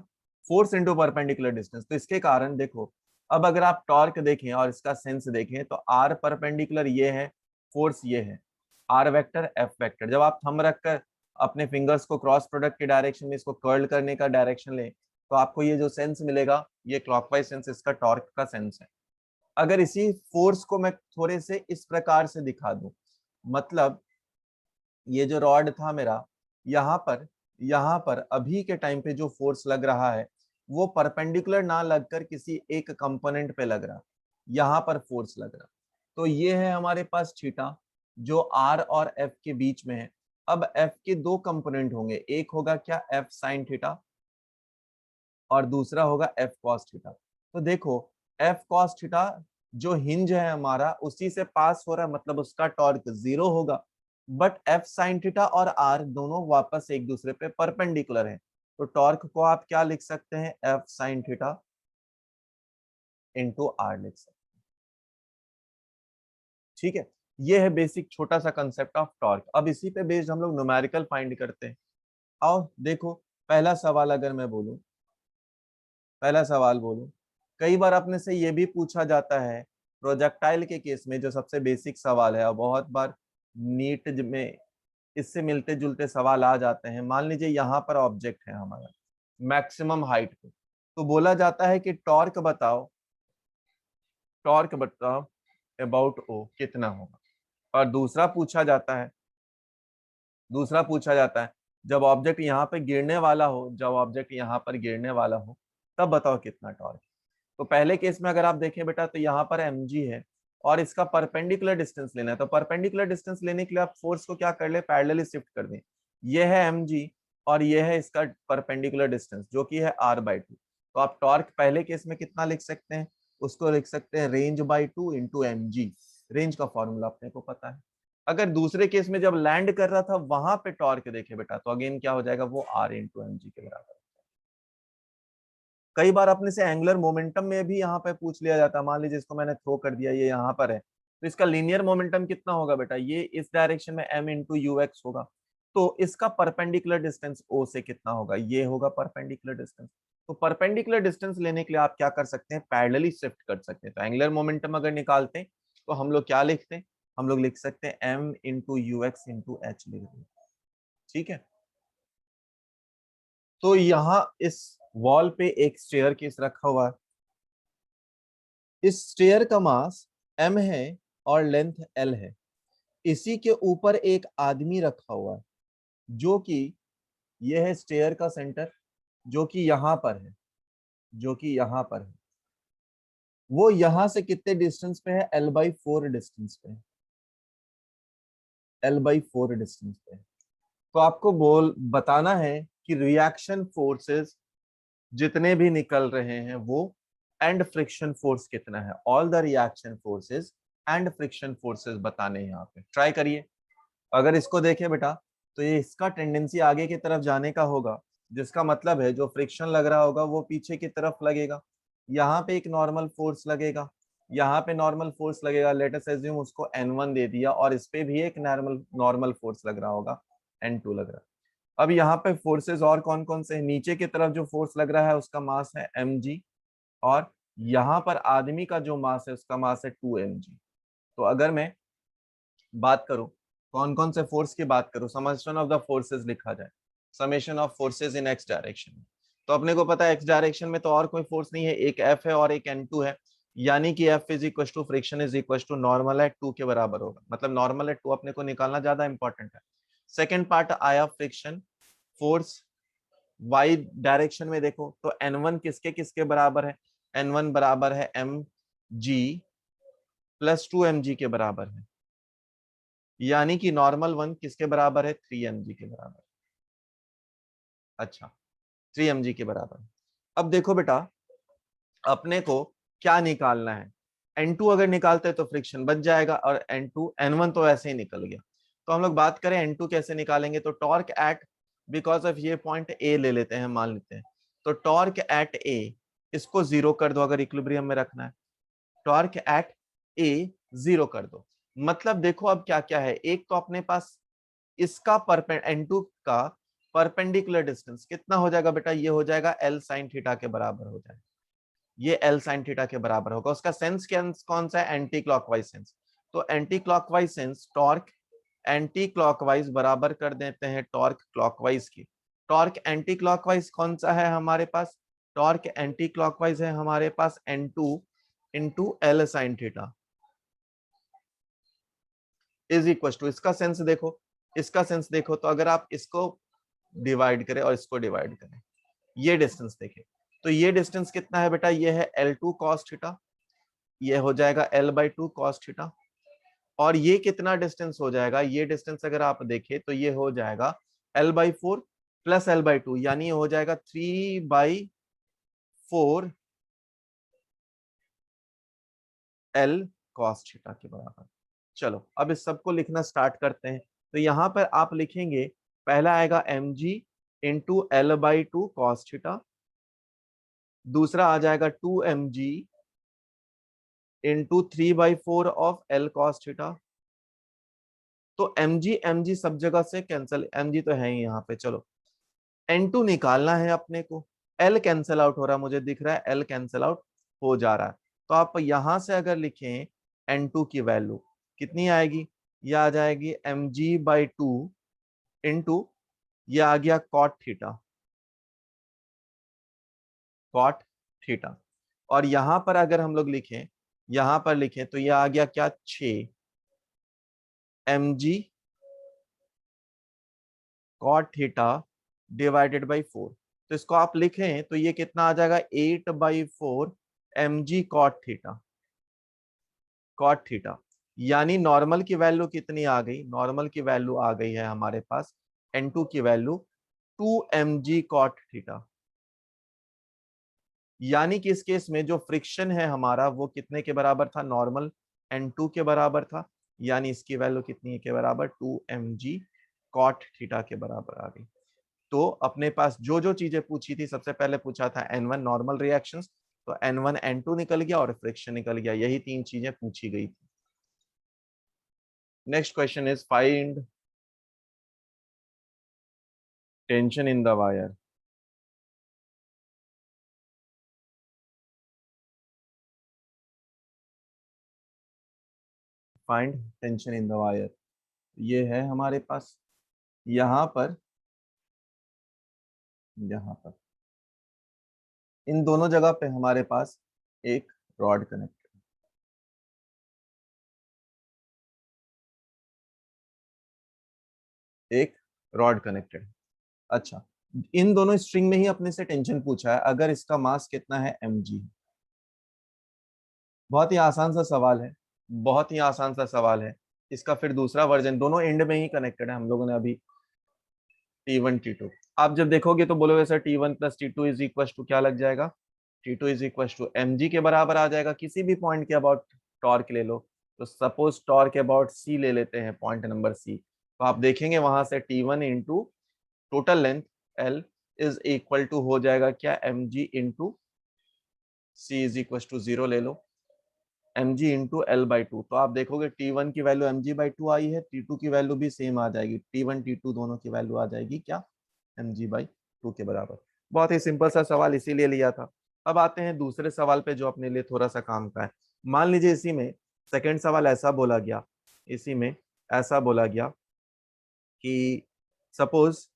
Speaker 1: फोर्स इंटू परपेंडिकुलर डिस्टेंस। तो इसके कारण देखो, अब अगर आप टॉर्क देखें और इसका सेंस देखें तो आर परपेंडिकुलर ये है, फोर्स ये है, आर वेक्टर एफ वेक्टर। जब आप थंब रखकर अपने फिंगर्स को क्रॉस प्रोडक्ट के डायरेक्शन में इसको कर्ल करने का डायरेक्शन लें तो आपको ये जो सेंस मिलेगा, ये क्लॉकवाइज सेंस इसका टॉर्क का सेंस है। अगर इसी फोर्स को मैं थोड़े से इस प्रकार से दिखा दूं, मतलब ये जो रॉड था मेरा, यहाँ पर अभी के टाइम पे जो फोर्स लग रहा है वो परपेंडिकुलर ना लगकर किसी एक कंपोनेंट पे लग रहा, यहाँ पर फोर्स लग रहा। तो ये है हमारे पास थीटा जो आर और एफ के बीच में है। अब एफ के दो कंपोनेंट होंगे, एक होगा क्या, एफ साइन थीटा, और दूसरा होगा एफ कॉस थीटा। तो देखो, एफ कॉस थीटा जो हिंज है हमारा उसी से पास हो रहा है, मतलब उसका टॉर्क 0 होगा। बट एफ साइन थीटा और आर दोनों वापस एक दूसरे पे परपेंडिकुलर है, तो टॉर्क को आप क्या लिख सकते हैं, F sine theta into r लिख सकते हैं। ठीक है, ये है बेसिक छोटा सा कंसेप्ट ऑफ टॉर्क। अब इसी पे बेस्ड हम लोग न्यूमेरिकल फाइंड करते हैं। आओ देखो, पहला सवाल अगर मैं बोलूं, कई बार अपने से ये भी पूछा जाता है प्रोजेक्टाइल के केस में, जो सबसे बेसिक सवाल है और बहुत बार नीट में इससे मिलते जुलते सवाल आ जाते हैं। मान लीजिए यहाँ पर ऑब्जेक्ट है हमारा मैक्सिमम हाइट पे, तो बोला जाता है कि टॉर्क बताओ अबाउट ओ कितना होगा। और दूसरा पूछा जाता है जब ऑब्जेक्ट यहाँ पे गिरने वाला हो, तब बताओ कितना टॉर्क। तो पहले केस में अगर आप देखें बेटा तो यहाँ पर mg है और इसका परपेंडिकुलर डिस्टेंस लेना है। तो परपेंडिकुलर डिस्टेंस लेने के लिए आप फोर्स को क्या कर ले, पैरेलली शिफ्ट कर दें। ये है mg और ये है इसका परपेंडिकुलर डिस्टेंस जो कि है r/2। तो आप टॉर्क पहले केस में कितना लिख सकते हैं, उसको लिख सकते हैं range by 2 into mg। Range का फॉर्मूला अपने को पता है। अगर दूसरे केस में जब लैंड कर रहा था वहां पे टॉर्क देखे बेटा, तो अगेन क्या हो जाएगा, वो r इंटू mg के बराबर। कई बार अपने से एंगुलर मोमेंटम में भी यहाँ पे पूछ लिया जाता है। मान लीजिए इसको मैंने थ्रो कर दिया, ये यहाँ पर है, तो इसका लीनियर मोमेंटम कितना होगा बेटा, ये इस डायरेक्शन में m इंटू यू एक्स होगा। तो इसका परपेंडिकुलर डिस्टेंस o से कितना होगा, ये होगा परपेंडिकुलर डिस्टेंस। तो परपेंडिकुलर डिस्टेंस लेने के लिए आप क्या कर सकते हैं, पैरेलली शिफ्ट कर सकते हैं। तो एंगुलर मोमेंटम अगर निकालते हैं तो हम लोग क्या लिखते हैं, हम लोग लिख सकते हैं m into you x into H लिख दें। ठीक है, तो यहाँ इस वॉल पे एक स्टेयर केस रखा हुआ है। इस स्टेयर का मास m है और लेंथ l है। इसी के ऊपर एक आदमी रखा हुआ है जो कि यह है स्टेयर का सेंटर, जो कि यहाँ पर है, वो यहां से कितने डिस्टेंस पे है, l/4 डिस्टेंस पे है, l/4 डिस्टेंस पे है। तो आपको बताना है कि रिएक्शन फोर्सेस जितने भी निकल रहे हैं वो एंड फ्रिक्शन फोर्स कितना है, all the reaction forces and friction forces बताने हैं यहाँ पे। ट्राई करिए। अगर इसको देखें बेटा तो ये इसका टेंडेंसी आगे की तरफ जाने का होगा, जिसका मतलब है जो फ्रिक्शन लग रहा होगा वो पीछे की तरफ लगेगा। यहाँ पे एक नॉर्मल फोर्स लगेगा, यहाँ पे नॉर्मल फोर्स लगेगा, लेट अस अज्यूम उसको N1 दे दिया, और इस पे भी एक नॉर्मल नॉर्मल फोर्स लग रहा होगा, N2 लग रहा है। अब यहाँ पे फोर्सेस और कौन कौन से हैं, नीचे की तरफ जो फोर्स लग रहा है उसका मास है mg, और यहाँ पर आदमी का जो मास है उसका मास है 2mg। तो अगर मैं बात करूं कौन कौन से फोर्स की बात करूं, समेशन ऑफ द फोर्सेस लिखा जाए, summation of forces in x direction. तो अपने को पता है एक्स डायरेक्शन में तो और कोई फोर्स नहीं है, एक F है और एक N2 है, यानी कि F is equal to friction is equal to normal है 2 के बराबर होगा, मतलब नॉर्मल है 2 अपने को निकालना ज्यादा इंपॉर्टेंट है। सेकेंड पार्ट आया फ्रिक्शन फोर्स y डायरेक्शन में, देखो तो N1 किसके किसके बराबर है, N1 बराबर है mg प्लस 2mg के बराबर है, यानी कि नॉर्मल वन किसके बराबर है, 3mg के बराबर। अच्छा 3mg के बराबर। अब देखो बेटा अपने को क्या निकालना है, N2 अगर निकालते हैं तो फ्रिक्शन बच जाएगा, और N2 N1 तो ऐसे ही निकल गया। तो हम लोग बात करें N2 कैसे निकालेंगे, तो टॉर्क एट, बिकॉज ऑफ ये पॉइंट ए ले लेते हैं, मान लेते हैं, तो टॉर्क एट ए, इसको जीरो कर दो अगर इक्विलिब्रियम में रखना है, टॉर्क एट ए जीरो कर दो। मतलब देखो अब क्या क्या है, एक तो अपने पास इसका N2 का परपेंडिकुलर डिस्टेंस कितना हो जाएगा बेटा, ये हो जाएगा L sin थीटा के बराबर हो जाएगा, ये L sin थीटा के बराबर होगा। उसका सेंस कौन सा है, एंटी क्लॉकवाइज सेंस। तो anti clockwise sense torque anti clockwise बराबर कर देते हैं टॉर्क क्लॉकवाइज की। टॉर्क एंटी क्लॉकवाइज कौन सा है हमारे पास, टॉर्क एंटी क्लॉकवाइज है हमारे पास N2 into L sin theta is equal to, इसका सेंस देखो, इसका सेंस देखो, तो अगर आप इसको डिवाइड करें और इसको डिवाइड करें, ये डिस्टेंस देखें, तो ये डिस्टेंस कितना है बेटा, ये है L2 cos थीटा, ये हो जाएगा L/2 cos थीटा, और ये कितना डिस्टेंस हो जाएगा, ये डिस्टेंस अगर आप देखें तो ये हो जाएगा L/4 प्लस L/2, यानी ये हो जाएगा 3/4 L cos थीटा के बराबर। चलो अब इस सबको लिखना स्टार्ट करते हैं। तो यहां पर आप लिखेंगे, पहला आएगा mg into L/2 cos theta, दूसरा आ जाएगा 2mg into 3/4 of L cos theta. तो mg सब जगह से कैंसिल, mg तो है ही यहाँ पे। चलो N2 निकालना है अपने को, L कैंसिल आउट हो रहा है, मुझे दिख रहा है L कैंसिल आउट हो जा रहा है। तो आप यहां से अगर लिखें N2 की वैल्यू कितनी आएगी, ये आ जाएगी mg/2 इंटू, ये आ गया cot थीटा, cot थीटा। और यहां पर अगर हम लोग लिखें, यहां पर लिखें तो ये आ गया क्या, 6 mg cot theta divided by 4। तो इसको आप लिखें तो ये कितना आ जाएगा, 8/4 mg cot theta, cot theta. यानी नॉर्मल की वैल्यू कितनी आ गई, नॉर्मल की वैल्यू आ गई है हमारे पास N2 की वैल्यू 2 mg cot थीटा। यानी कि इस केस में जो फ्रिक्शन है हमारा वो कितने के बराबर था, नॉर्मल N2 के बराबर था, यानी इसकी वैल्यू कितनी है के बराबर, 2 mg cot थीटा के बराबर आ गई। तो अपने पास जो जो चीजें पूछी थी, सबसे पहले पूछा था N1 नॉर्मल रिएक्शंस, तो N1 N2 निकल गया और फ्रिक्शन निकल गया, यही तीन चीजें पूछी गई थी। Next question is find tension in the wire. Find tension in the wire, ये है हमारे पास यहाँ पर, यहाँ पर इन दोनों जगह पे हमारे पास एक रॉड कनेक्टेड, एक रॉड कनेक्टेड। अच्छा, इन दोनों स्ट्रिंग में ही अपने से टेंशन पूछा है, अगर इसका मास कितना है mg। बहुत ही आसान सा सवाल है, बहुत ही आसान सा सवाल है। इसका फिर दूसरा वर्जन, दोनों एंड में ही कनेक्टेड है, हम लोगों ने अभी T1 T2, आप जब देखोगे तो बोलोगे sir T1 plus T2 is equal to क्या लग जाएगा, T2 is equal to mg के बराबर आ जाएगा। किसी भी पॉइंट के अबाउट टॉर्क ले लो, तो सपोज टॉर्क अबाउट c ले लेते हैं, पॉइंट नंबर c, तो आप देखेंगे वहां से T1 into total length l is equal to हो जाएगा क्या, mg into c is equal to 0 ले लो, mg इंटू एल बाई टू। तो आप देखोगे T1 की वैल्यू mg बाई टू आई है, T2 की वैल्यू भी सेम आ जाएगी, T1 T2 दोनों की वैल्यू आ जाएगी क्या, mg बाई टू के बराबर। बहुत ही सिंपल सा सवाल इसीलिए लिया था। अब आते हैं दूसरे सवाल पे जो अपने लिए थोड़ा सा काम का है। मान लीजिए इसी में सेकंड सवाल ऐसा बोला गया, इसी में ऐसा बोला गया कि सपोज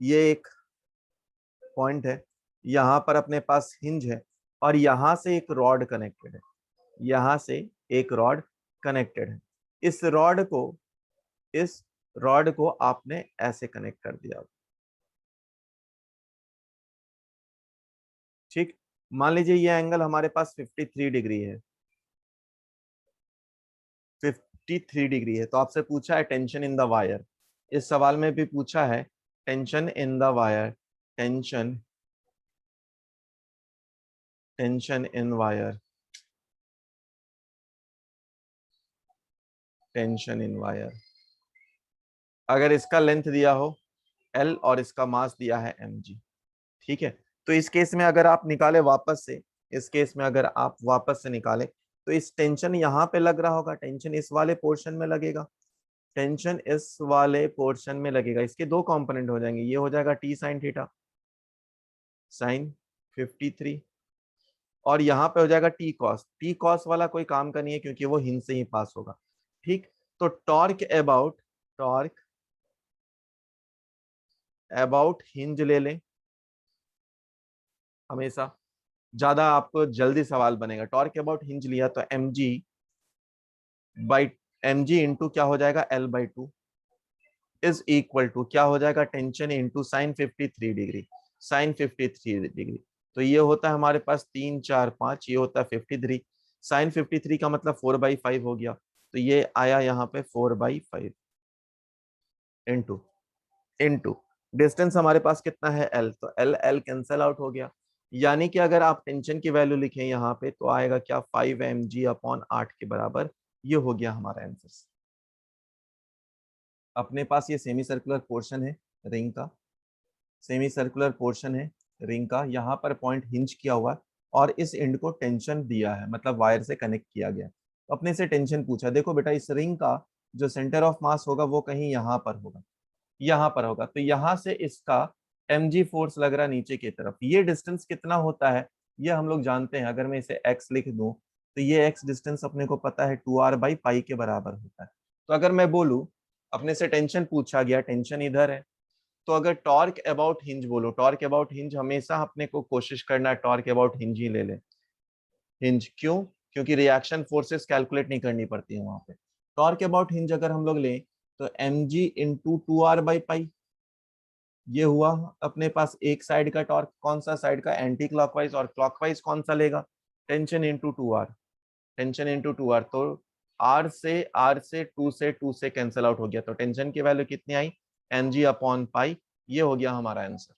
Speaker 1: ये एक पॉइंट है, यहाँ पर अपने पास हिंज है और यहाँ से एक रॉड कनेक्टेड है, यहाँ से एक रॉड कनेक्टेड है। इस रॉड को आपने ऐसे कनेक्ट कर दिया, ठीक। मान लीजिए ये एंगल हमारे पास 53 डिग्री है, 53 डिग्री है। तो आपसे पूछा है टेंशन इन द वायर, इस सवाल में भी पूछा है tension in the wire, tension in wire, tension in wire. अगर इसका लेंथ दिया हो L और इसका मास दिया है mg, ठीक है। तो इस केस में अगर आप निकाले वापस से, इस केस में अगर आप वापस से निकाले, तो इस टेंशन यहाँ पे लग रहा होगा, टेंशन इस वाले पोर्शन में लगेगा, टेंशन इस वाले पोर्शन में लगेगा। इसके दो कंपोनेंट हो जाएंगे, ये हो जाएगा t साइन थीटा, साइन 53, और यहाँ पे हो जाएगा टी कॉस वाला कोई काम का नहीं है क्योंकि वो हिंज से ही पास होगा, ठीक। तो टॉर्क अबाउट हिंज ले लें, हमेशा ज्यादा आपको जल्दी सवाल बनेगा। टॉर्क अबाउट हिंज लिया तो mg इंटू क्या हो जाएगा, L by two is equal to क्या हो जाएगा, tension into sine 53 degree, sine 53 degree. तो ये होता है हमारे पास 3 4 5, ये होता है 53, साइन 53 का मतलब 4/5 हो गया। तो ये आया यहाँ पे 4/5 इंटू इंटू डिस्टेंस हमारे पास कितना है L, तो L कैंसल आउट हो गया। यानी कि अगर आप टेंशन की वैल्यू लिखें यहाँ पे तो आएगा क्या, 5mg/8 के बराबर। ये हो गया हमारा आंसर। अपने पास ये सेमी सर्कुलर पोर्शन है रिंग का, सेमी सर्कुलर पोर्शन है रिंग का, यहाँ पर पॉइंट हिंज किया हुआ है और इस एंड को टेंशन दिया है, मतलब वायर से कनेक्ट किया गया। तो अपने से टेंशन पूछा, देखो बेटा इस रिंग का जो सेंटर ऑफ मास होगा वो कहीं यहाँ पर होगा, यहाँ पर होगा। तो यहाँ से इसका mg फोर्स लग रहा है नीचे की तरफ। ये डिस्टेंस कितना होता है ये हम लोग जानते हैं, अगर मैं इसे x लिख दूं तो ये x डिस्टेंस अपने को पता है 2r/पाई के बराबर होता है। तो अगर मैं बोलूं अपने से टेंशन पूछा गया, टेंशन इधर है, तो अगर टॉर्क अबाउट हिंज बोलो, टॉर्क अबाउट हिंज हमेशा अपने को कोशिश करना है टॉर्क अबाउट हिंज ही ले ले। हिंज क्यों, क्योंकि रिएक्शन फोर्सेस कैलकुलेट नहीं करनी पड़ती है वहां पे। टॉर्क अबाउट हिंज अगर हम लोग लें तो mg इंटू 2r/पाई, ये हुआ अपने पास एक साइड का टॉर्क। कौन सा साइड का, एंटी क्लॉकवाइज, और क्लॉकवाइज कौन सा लेगा, tension into 2r, tension into 2r। तो r से 2 से कैंसिल आउट हो गया, तो टेंशन की वैल्यू कितनी आई, mg/पाई। ये हो गया हमारा आंसर।